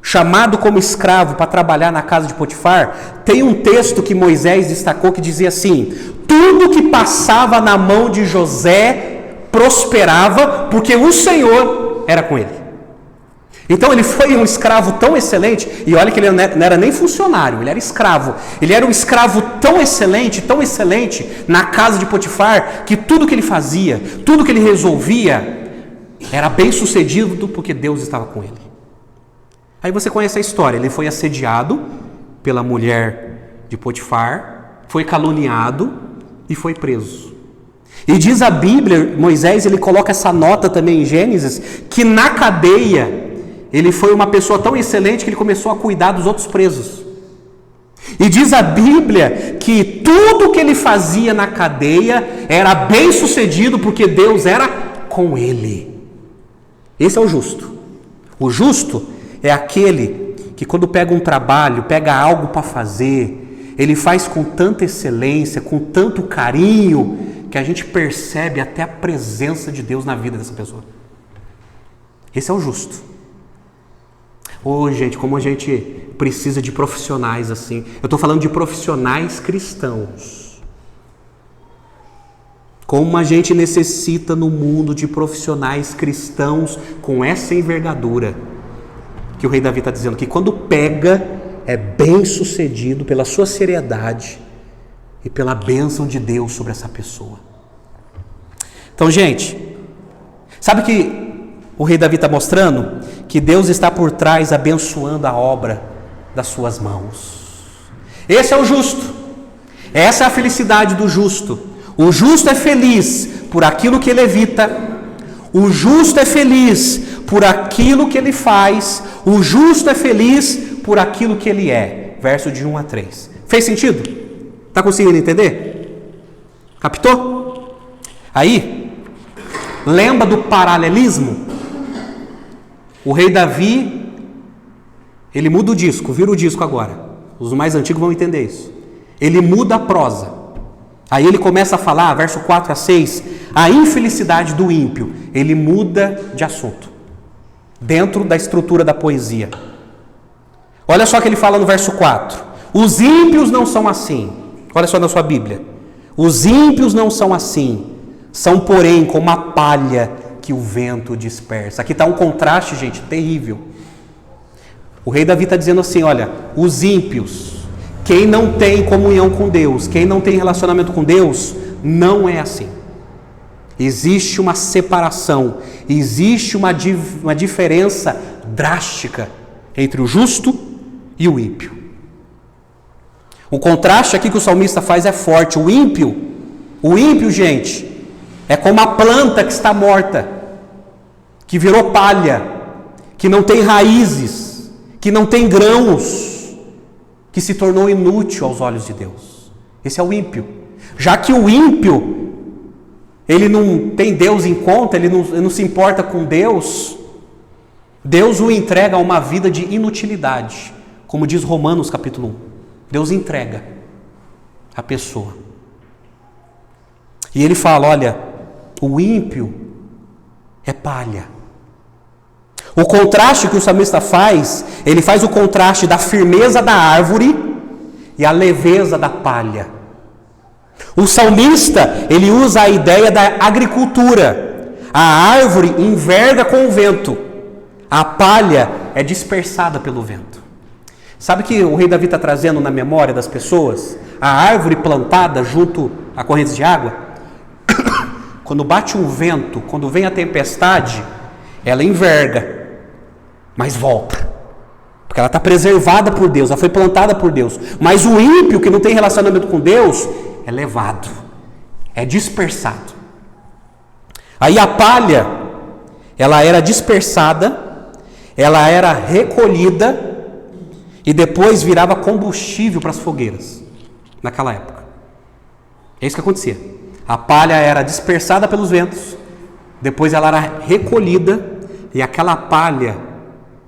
chamado como escravo para trabalhar na casa de Potifar, tem um texto que Moisés destacou que dizia assim: tudo que passava na mão de José prosperava, porque o Senhor era com ele. Então ele foi um escravo tão excelente, e olha que ele não era nem funcionário, ele era escravo. Ele era um escravo tão excelente na casa de Potifar, que tudo que ele fazia, tudo que ele resolvia, era bem sucedido porque Deus estava com ele. Aí você conhece a história, ele foi assediado pela mulher de Potifar, foi caluniado e foi preso. E diz a Bíblia, Moisés ele coloca essa nota também em Gênesis, que na cadeia ele foi uma pessoa tão excelente que ele começou a cuidar dos outros presos. E diz a Bíblia que tudo que ele fazia na cadeia era bem sucedido porque Deus era com ele. Esse é o justo. O justo é aquele que quando pega um trabalho, pega algo para fazer, ele faz com tanta excelência, com tanto carinho, que a gente percebe até a presença de Deus na vida dessa pessoa. Esse é o justo. Gente, como a gente precisa de profissionais assim. Eu estou falando de profissionais cristãos. Como a gente necessita no mundo de profissionais cristãos com essa envergadura. Que o rei Davi está dizendo que quando pega, é bem sucedido pela sua seriedade e pela bênção de Deus sobre essa pessoa. Então, gente, sabe que o rei Davi está mostrando? Que Deus está por trás abençoando a obra das suas mãos. Esse é o justo. Essa é a felicidade do justo. O justo é feliz por aquilo que ele evita. O justo é feliz por aquilo que ele faz. O justo é feliz por aquilo que ele é. Verso de 1 a 3. Fez sentido? Está conseguindo entender? Captou? Aí, lembra do paralelismo? O rei Davi, ele muda o disco, vira o disco agora. Os mais antigos vão entender isso. Ele muda a prosa. Aí ele começa a falar, verso 4 a 6, a infelicidade do ímpio. Ele muda de assunto, dentro da estrutura da poesia. Olha só o que ele fala no verso 4. Os ímpios não são assim. Olha só na sua Bíblia. Os ímpios não são assim. São, porém, como a palha que o vento dispersa. Aqui está um contraste, gente, terrível. O rei Davi está dizendo assim, olha, os ímpios, quem não tem comunhão com Deus, quem não tem relacionamento com Deus, não é assim. Existe uma separação, existe uma diferença drástica entre o justo e o ímpio. O contraste aqui que o salmista faz é forte. O ímpio, gente, é como a planta que está morta, que virou palha, que não tem raízes, que não tem grãos, que se tornou inútil aos olhos de Deus. Esse é o ímpio. Já que o ímpio, ele não tem Deus em conta, ele não se importa com Deus, Deus o entrega a uma vida de inutilidade, como diz Romanos capítulo 1. Deus entrega a pessoa. E ele fala, olha, o ímpio é palha. O contraste que o salmista faz, ele faz o contraste da firmeza da árvore e a leveza da palha. O salmista, ele usa a ideia da agricultura. A árvore enverga com o vento, a palha é dispersada pelo vento. Sabe o que o rei Davi está trazendo na memória das pessoas? A árvore plantada junto a correntes de água, quando bate um vento, quando vem a tempestade, ela enverga, mas volta. Porque ela está preservada por Deus, ela foi plantada por Deus. Mas o ímpio que não tem relacionamento com Deus, é levado, é dispersado. Aí a palha, ela era dispersada, ela era recolhida e depois virava combustível para as fogueiras, naquela época. É isso que acontecia. A palha era dispersada pelos ventos, depois ela era recolhida e aquela palha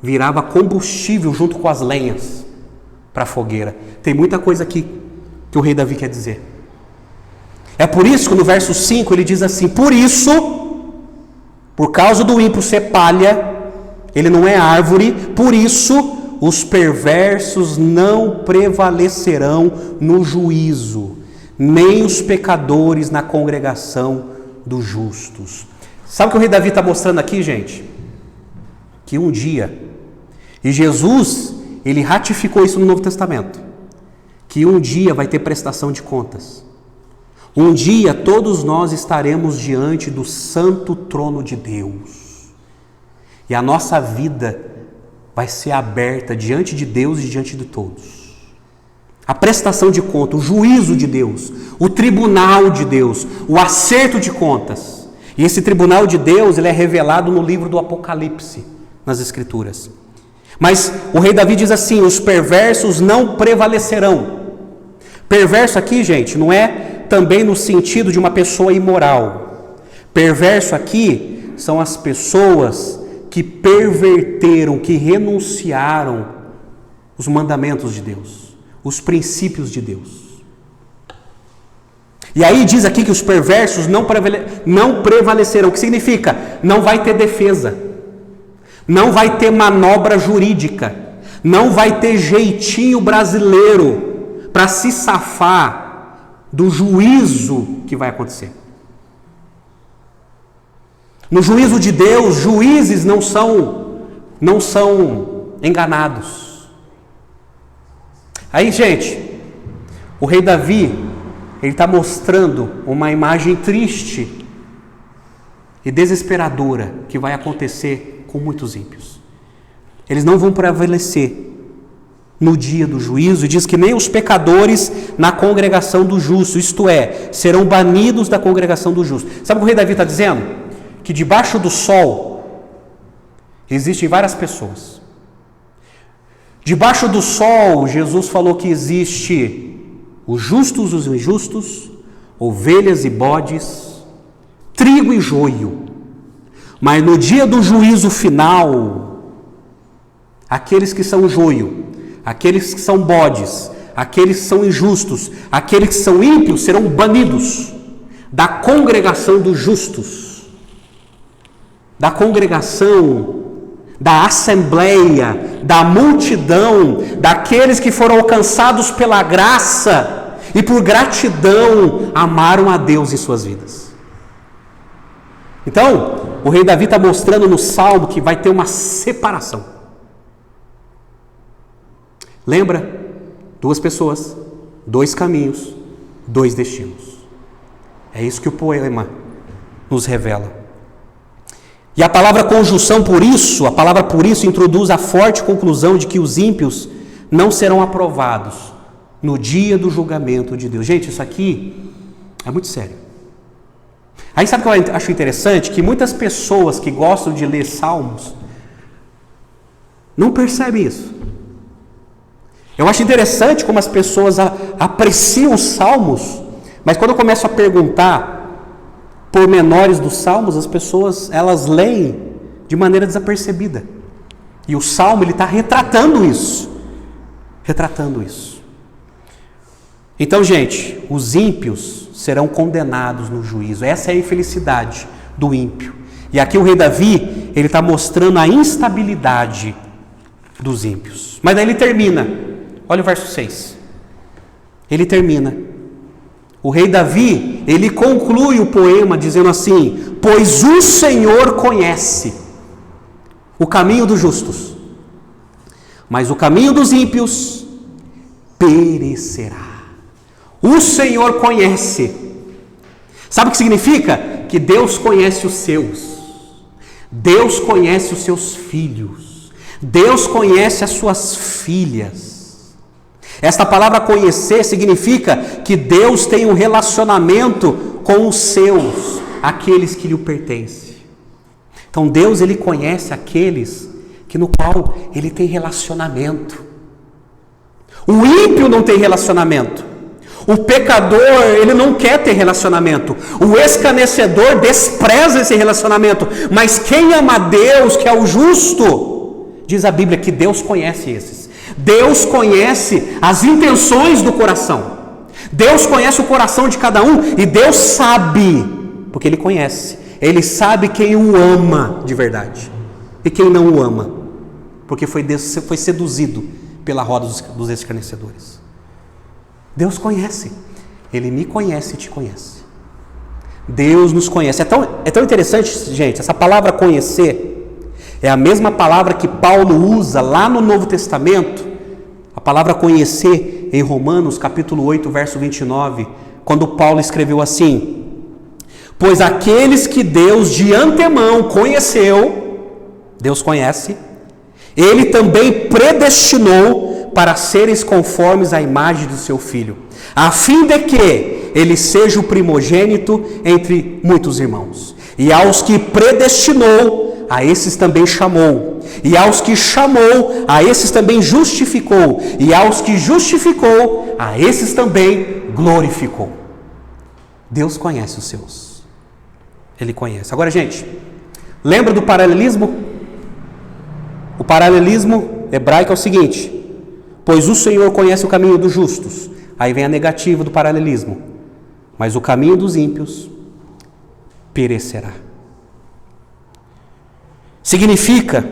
virava combustível junto com as lenhas para a fogueira. Tem muita coisa aqui que o rei Davi quer dizer. É por isso que no verso 5 ele diz assim, por isso, por causa do ímpio ser palha, ele não é árvore, por isso os perversos não prevalecerão no juízo, nem os pecadores na congregação dos justos. Sabe o que o rei Davi está mostrando aqui, gente? Que um dia, e Jesus, ele ratificou isso no Novo Testamento, que um dia vai ter prestação de contas. Um dia todos nós estaremos diante do santo trono de Deus. E a nossa vida vai ser aberta diante de Deus e diante de todos. A prestação de contas, o juízo de Deus, o tribunal de Deus, o acerto de contas. E esse tribunal de Deus, ele é revelado no livro do Apocalipse, nas Escrituras. Mas o rei Davi diz assim, os perversos não prevalecerão. Perverso aqui, gente, não é também no sentido de uma pessoa imoral. Perverso aqui são as pessoas que perverteram, que renunciaram os mandamentos de Deus, os princípios de Deus. E aí diz aqui que os perversos não prevalecerão. O que significa? Não vai ter defesa, não vai ter manobra jurídica, não vai ter jeitinho brasileiro para se safar do juízo que vai acontecer. No juízo de Deus, juízes não são enganados. Aí, gente, o rei Davi, ele está mostrando uma imagem triste e desesperadora que vai acontecer com muitos ímpios. Eles não vão prevalecer. no dia do juízo, e diz que nem os pecadores na congregação do justo, isto é, serão banidos da congregação do justo. Sabe o que o rei Davi está dizendo? Que debaixo do sol existem várias pessoas. Debaixo do sol, Jesus falou que existe os justos e os injustos, ovelhas e bodes, trigo e joio. Mas no dia do juízo final, aqueles que são joio, aqueles que são bodes, aqueles que são injustos, aqueles que são ímpios serão banidos da congregação dos justos, da congregação, da assembleia, da multidão, daqueles que foram alcançados pela graça e por gratidão amaram a Deus em suas vidas. Então, o rei Davi está mostrando no Salmo que vai ter uma separação. Lembra? 2 pessoas, 2 caminhos, 2 destinos. É isso que o poema nos revela. E a palavra conjunção por isso, a palavra por isso introduz a forte conclusão de que os ímpios não serão aprovados no dia do julgamento de Deus. Gente, isso aqui é muito sério. Aí sabe o que eu acho interessante? Que muitas pessoas que gostam de ler salmos não percebem isso. Eu acho interessante como as pessoas apreciam os salmos, mas quando eu começo a perguntar pormenores dos salmos, as pessoas, elas leem de maneira desapercebida. E o salmo, ele está retratando isso. Então, gente, os ímpios serão condenados no juízo. Essa é a infelicidade do ímpio. E aqui o rei Davi, ele está mostrando a instabilidade dos ímpios. Mas daí ele termina. Olha o verso 6. Ele termina. O rei Davi, ele conclui o poema dizendo assim: pois o Senhor conhece o caminho dos justos, mas o caminho dos ímpios perecerá. O Senhor conhece. Sabe o que significa? Que Deus conhece os seus. Deus conhece os seus filhos. Deus conhece as suas filhas. Esta palavra conhecer significa que Deus tem um relacionamento com os seus, aqueles que lhe pertencem. Então Deus, ele conhece aqueles que no qual ele tem relacionamento. O ímpio não tem relacionamento. O pecador, ele não quer ter relacionamento. O escarnecedor despreza esse relacionamento. Mas quem ama a Deus, que é o justo, diz a Bíblia que Deus conhece esses. Deus conhece as intenções do coração. Deus conhece o coração de cada um. E Deus sabe, porque Ele conhece. Ele sabe quem o ama de verdade e quem não o ama, porque foi seduzido pela roda dos escarnecedores. Deus conhece. Ele me conhece e te conhece. Deus nos conhece. É tão interessante, gente, essa palavra conhecer é a mesma palavra que Paulo usa lá no Novo Testamento, a palavra conhecer em Romanos capítulo 8, verso 29, quando Paulo escreveu assim: pois aqueles que Deus de antemão conheceu, Deus conhece, Ele também predestinou para seres conformes à imagem do seu Filho, a fim de que Ele seja o primogênito entre muitos irmãos. E aos que predestinou, a esses também chamou. E aos que chamou, a esses também justificou. E aos que justificou, a esses também glorificou. Deus conhece os seus. Ele conhece. Agora, gente, lembra do paralelismo? O paralelismo hebraico é o seguinte: pois o Senhor conhece o caminho dos justos. Aí vem a negativa do paralelismo. Mas o caminho dos ímpios perecerá. Significa,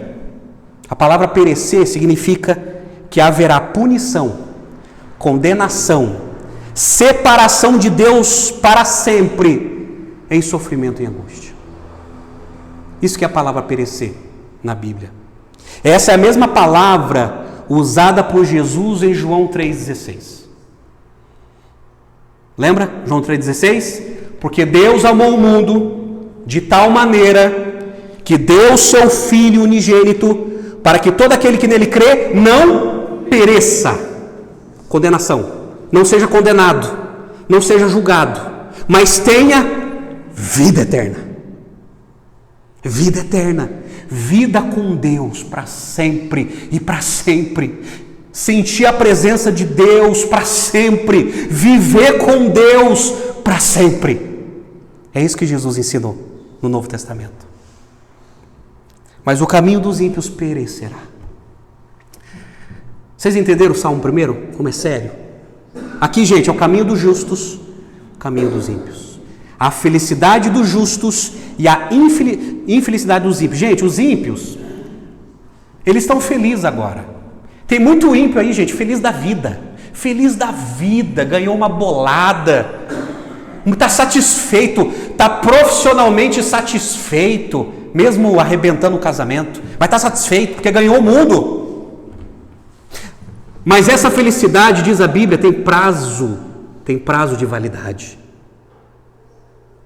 a palavra perecer significa que haverá punição, condenação, separação de Deus para sempre, em sofrimento e angústia. Isso que é a palavra perecer na Bíblia. Essa é a mesma palavra usada por Jesus em João 3,16. Lembra? João 3,16? Porque Deus amou o mundo de tal maneira que deu seu Filho unigênito, para que todo aquele que nele crê não pereça, condenação, não seja condenado, não seja julgado, mas tenha vida eterna. Vida eterna, vida com Deus para sempre e para sempre. Sentir a presença de Deus para sempre, viver com Deus para sempre. É isso que Jesus ensinou no Novo Testamento. Mas o caminho dos ímpios perecerá. Vocês entenderam o Salmo 1? Como é sério? Aqui, gente, é o caminho dos justos, o caminho dos ímpios. A felicidade dos justos e a infelicidade dos ímpios. Gente, os ímpios, eles estão felizes agora. Tem muito ímpio aí, gente, feliz da vida. Feliz da vida, ganhou uma bolada. Está satisfeito, está profissionalmente satisfeito, mesmo arrebentando o casamento. Vai estar satisfeito, porque ganhou o mundo. Mas essa felicidade, diz a Bíblia, tem prazo de validade.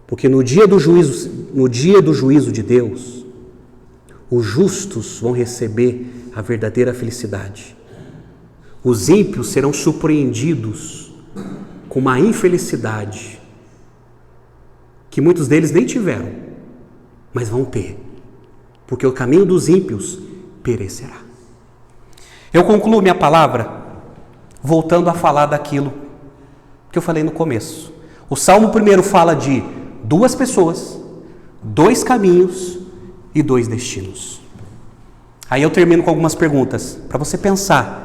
Porque no dia do juízo de Deus, os justos vão receber a verdadeira felicidade. Os ímpios serão surpreendidos com uma infelicidade que muitos deles nem tiveram, mas vão ter. Porque o caminho dos ímpios perecerá. Eu concluo minha palavra voltando a falar daquilo que eu falei no começo. O Salmo 1 fala de 2 pessoas, 2 caminhos e 2 destinos. Aí eu termino com algumas perguntas para você pensar,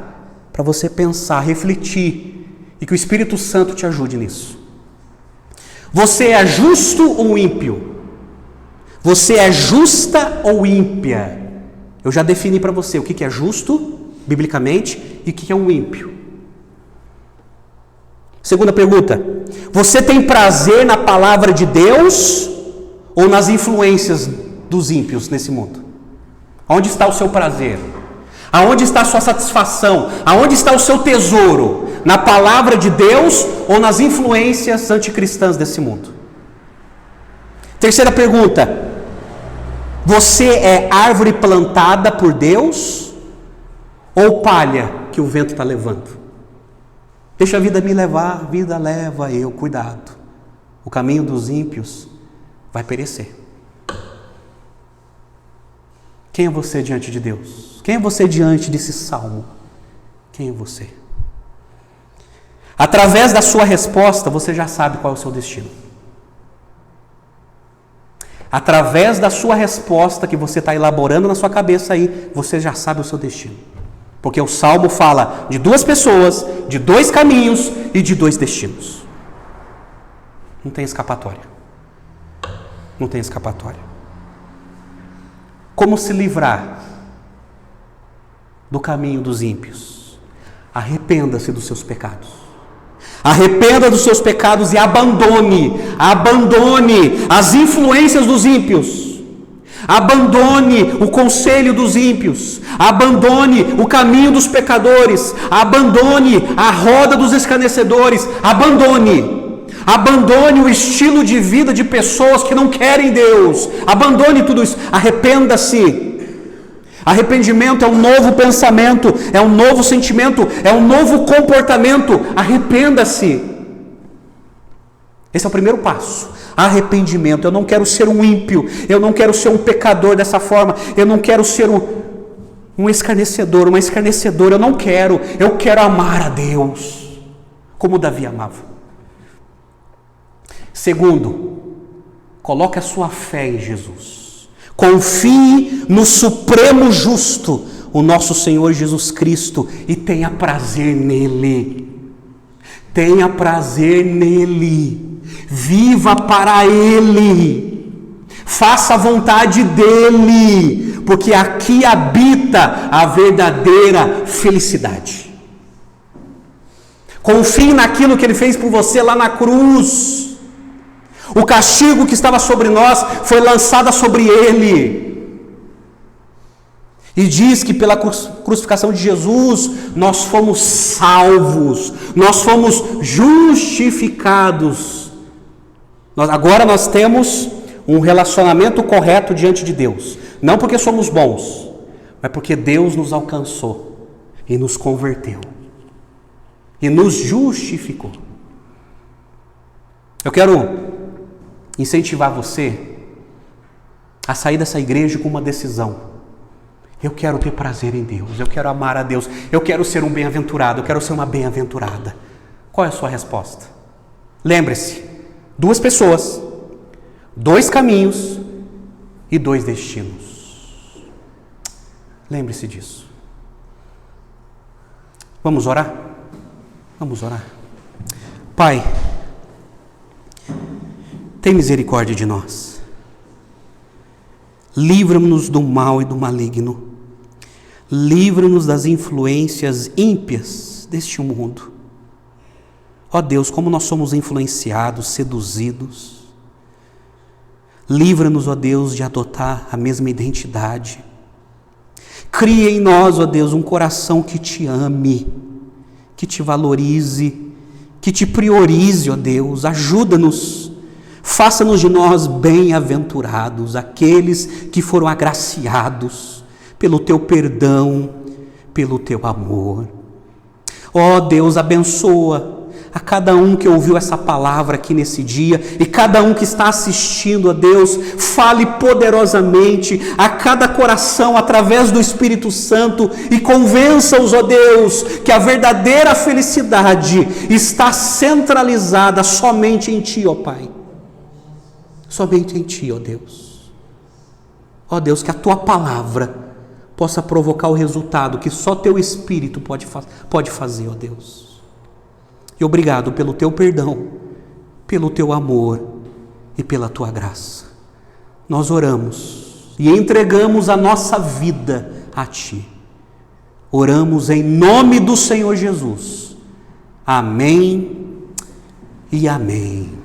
refletir e que o Espírito Santo te ajude nisso. Você é justo ou ímpio? Você é justa ou ímpia? Eu já defini para você o que é justo, biblicamente, e o que é um ímpio. Segunda pergunta: você tem prazer na palavra de Deus ou nas influências dos ímpios nesse mundo? Onde está o seu prazer? Aonde está a sua satisfação? Aonde está o seu tesouro? Na palavra de Deus ou nas influências anticristãs desse mundo? Terceira pergunta: você é árvore plantada por Deus ou palha que o vento está levando? Deixa a vida me levar, a vida leva eu, cuidado. O caminho dos ímpios vai perecer. Quem é você diante de Deus? Quem é você diante desse salmo? Quem é você? Através da sua resposta, você já sabe qual é o seu destino. Através da sua resposta que você está elaborando na sua cabeça aí, você já sabe o seu destino. Porque o Salmo fala de 2 pessoas, de 2 caminhos e de 2 destinos. Não tem escapatória. Não tem escapatória. Como se livrar do caminho dos ímpios? Arrependa-se dos seus pecados. Arrependa dos seus pecados e abandone as influências dos ímpios. Abandone o conselho dos ímpios. Abandone o caminho dos pecadores. Abandone a roda dos escarnecedores. Abandone o estilo de vida de pessoas que não querem Deus. Abandone tudo isso. Arrependa-se. Arrependimento é um novo pensamento, é um novo sentimento, é um novo comportamento. Arrependa-se. Esse é o primeiro passo. Arrependimento. Eu não quero ser um ímpio, eu não quero ser um pecador dessa forma, eu não quero ser um escarnecedor, uma escarnecedora, eu quero amar a Deus, como Davi amava. Segundo, coloque a sua fé em Jesus, confie no Supremo Justo, o nosso Senhor Jesus Cristo, e tenha prazer nele, viva para Ele, faça a vontade dEle, porque aqui habita a verdadeira felicidade. Confie naquilo que Ele fez por você lá na cruz. O castigo que estava sobre nós foi lançado sobre Ele. E diz que pela crucificação de Jesus nós fomos salvos, nós fomos justificados. Agora nós temos um relacionamento correto diante de Deus. Não porque somos bons, mas porque Deus nos alcançou. e nos converteu e nos justificou. Eu quero incentivar você a sair dessa igreja com uma decisão. Eu quero ter prazer em Deus, eu quero amar a Deus, eu quero ser um bem-aventurado, eu quero ser uma bem-aventurada. Qual é a sua resposta? Lembre-se, 2 pessoas, 2 caminhos e 2 destinos. Lembre-se disso. Vamos orar? Vamos orar. Pai, tem misericórdia de nós. Livra-nos do mal e do maligno. Livra-nos das influências ímpias deste mundo. Ó Deus, como nós somos influenciados, seduzidos. Livra-nos, ó Deus, de adotar a mesma identidade. Cria em nós, ó Deus, um coração que te ame, que te valorize, que te priorize, ó Deus. Ajuda-nos, faça-nos de nós bem-aventurados, aqueles que foram agraciados pelo teu perdão, pelo teu amor. Ó Deus, abençoa a cada um que ouviu essa palavra aqui nesse dia, e cada um que está assistindo, ó Deus, fale poderosamente a cada coração através do Espírito Santo e convença-os, ó Deus, que a verdadeira felicidade está centralizada somente em Ti, ó Pai. Somente em Ti, ó Deus. Ó Deus, que a Tua palavra possa provocar o resultado que só Teu Espírito pode fazer, ó Deus. E obrigado pelo Teu perdão, pelo Teu amor e pela Tua graça. Nós oramos e entregamos a nossa vida a Ti. Oramos em nome do Senhor Jesus. Amém e amém.